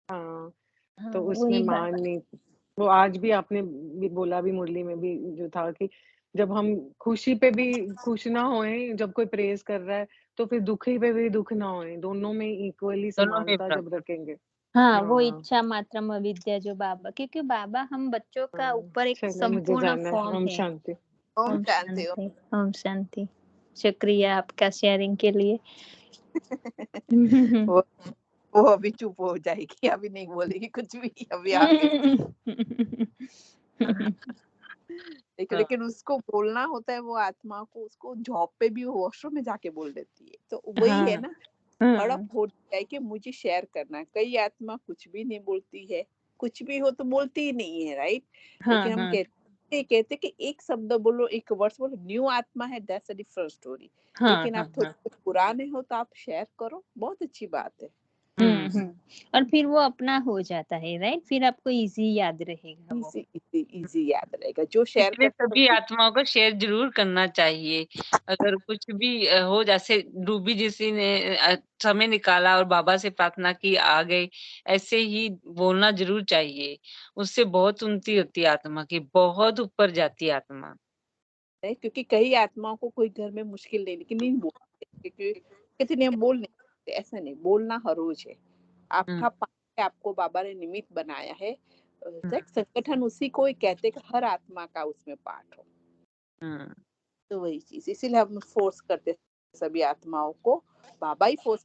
हाँ, हाँ, तो उसमें वही मान बाबा। नहीं। वो आज भी आपने भी बोला भी, मुरली में भी जो था कि जब हम खुशी पे भी खुश ना होए, जब कोई प्रेज कर रहा है, तो फिर दुखी पे भी दुख ना होए, दोनों में इक्वली दोनों में समानता जब बराबर। रखेंगे। हाँ, वो हाँ इच्छा मात्रम अविद्या जो बाबा, क्योंकि बाबा हम बच्चों का हाँ ऊपर एक चलो मुझे संपूर्ण जाना है, फॉर्म ओम है। शांति। ओम ओम शांति ओम। शांति, ओम शांति। शुक्रिया आपका शेयरिंग के लिए। वो वो अभी चुप हो जाएगी, अभी नहीं बोलेगी कुछ भी, अभी आगे लेकिन उसको बोलना होता है, वो आत्मा को, उसको जॉब पे भी वॉशरूम में जाके बोल देती है, तो वही है हाँ, ना, हड़प हो जाए कि मुझे शेयर करना है। कई आत्मा कुछ भी नहीं बोलती है, कुछ भी हो तो बोलती ही नहीं है, राइट? हाँ, लेकिन हम हाँ, कहते कि एक शब्द बोलो, एक वर्ड्स बोलो, न्यू आत्मा है, दैट्स अ डिफरेंट स्टोरी। हाँ, लेकिन हाँ, आप थोड़े हाँ। कुछ पुराने हो तो आप शेयर करो, बहुत अच्छी बात है। और फिर वो अपना हो जाता है, राइट? फिर आपको इजी याद रहेगा वो। इजी इजी इजी याद रहेगा, जो शेयर इसलिए करते सभी हैं। आत्माओं को शेयर जरूर करना चाहिए। अगर कुछ भी हो, जैसे रूबी जिसी ने समय निकाला और बाबा से प्रार्थना की आ गए, ऐसे ही बोलना जरूर चाहिए। उससे बहुत उन्नति होती है आत्मा की, बहुत ऊपर जाती है आत्मा। है, क्योंकि कई आत्माओं को कोई घर में मुश्किल नहीं, लेकिन नहीं बोलते, क्योंकि कहते नहीं हम बोल नहीं सकते। ऐसा नहीं, बोलना हर रोज है, हम्म, आपका पाठ है, आपको बाबा ने निमित्त बनाया है। हम्म, संगठन उसी को ही कहते कि हर आत्मा का उसमें पाठ हो। हम्म। तो वही चीज, इसीलिए हम फोर्स करते सभी आत्माओं को, बाबा ही फोर्स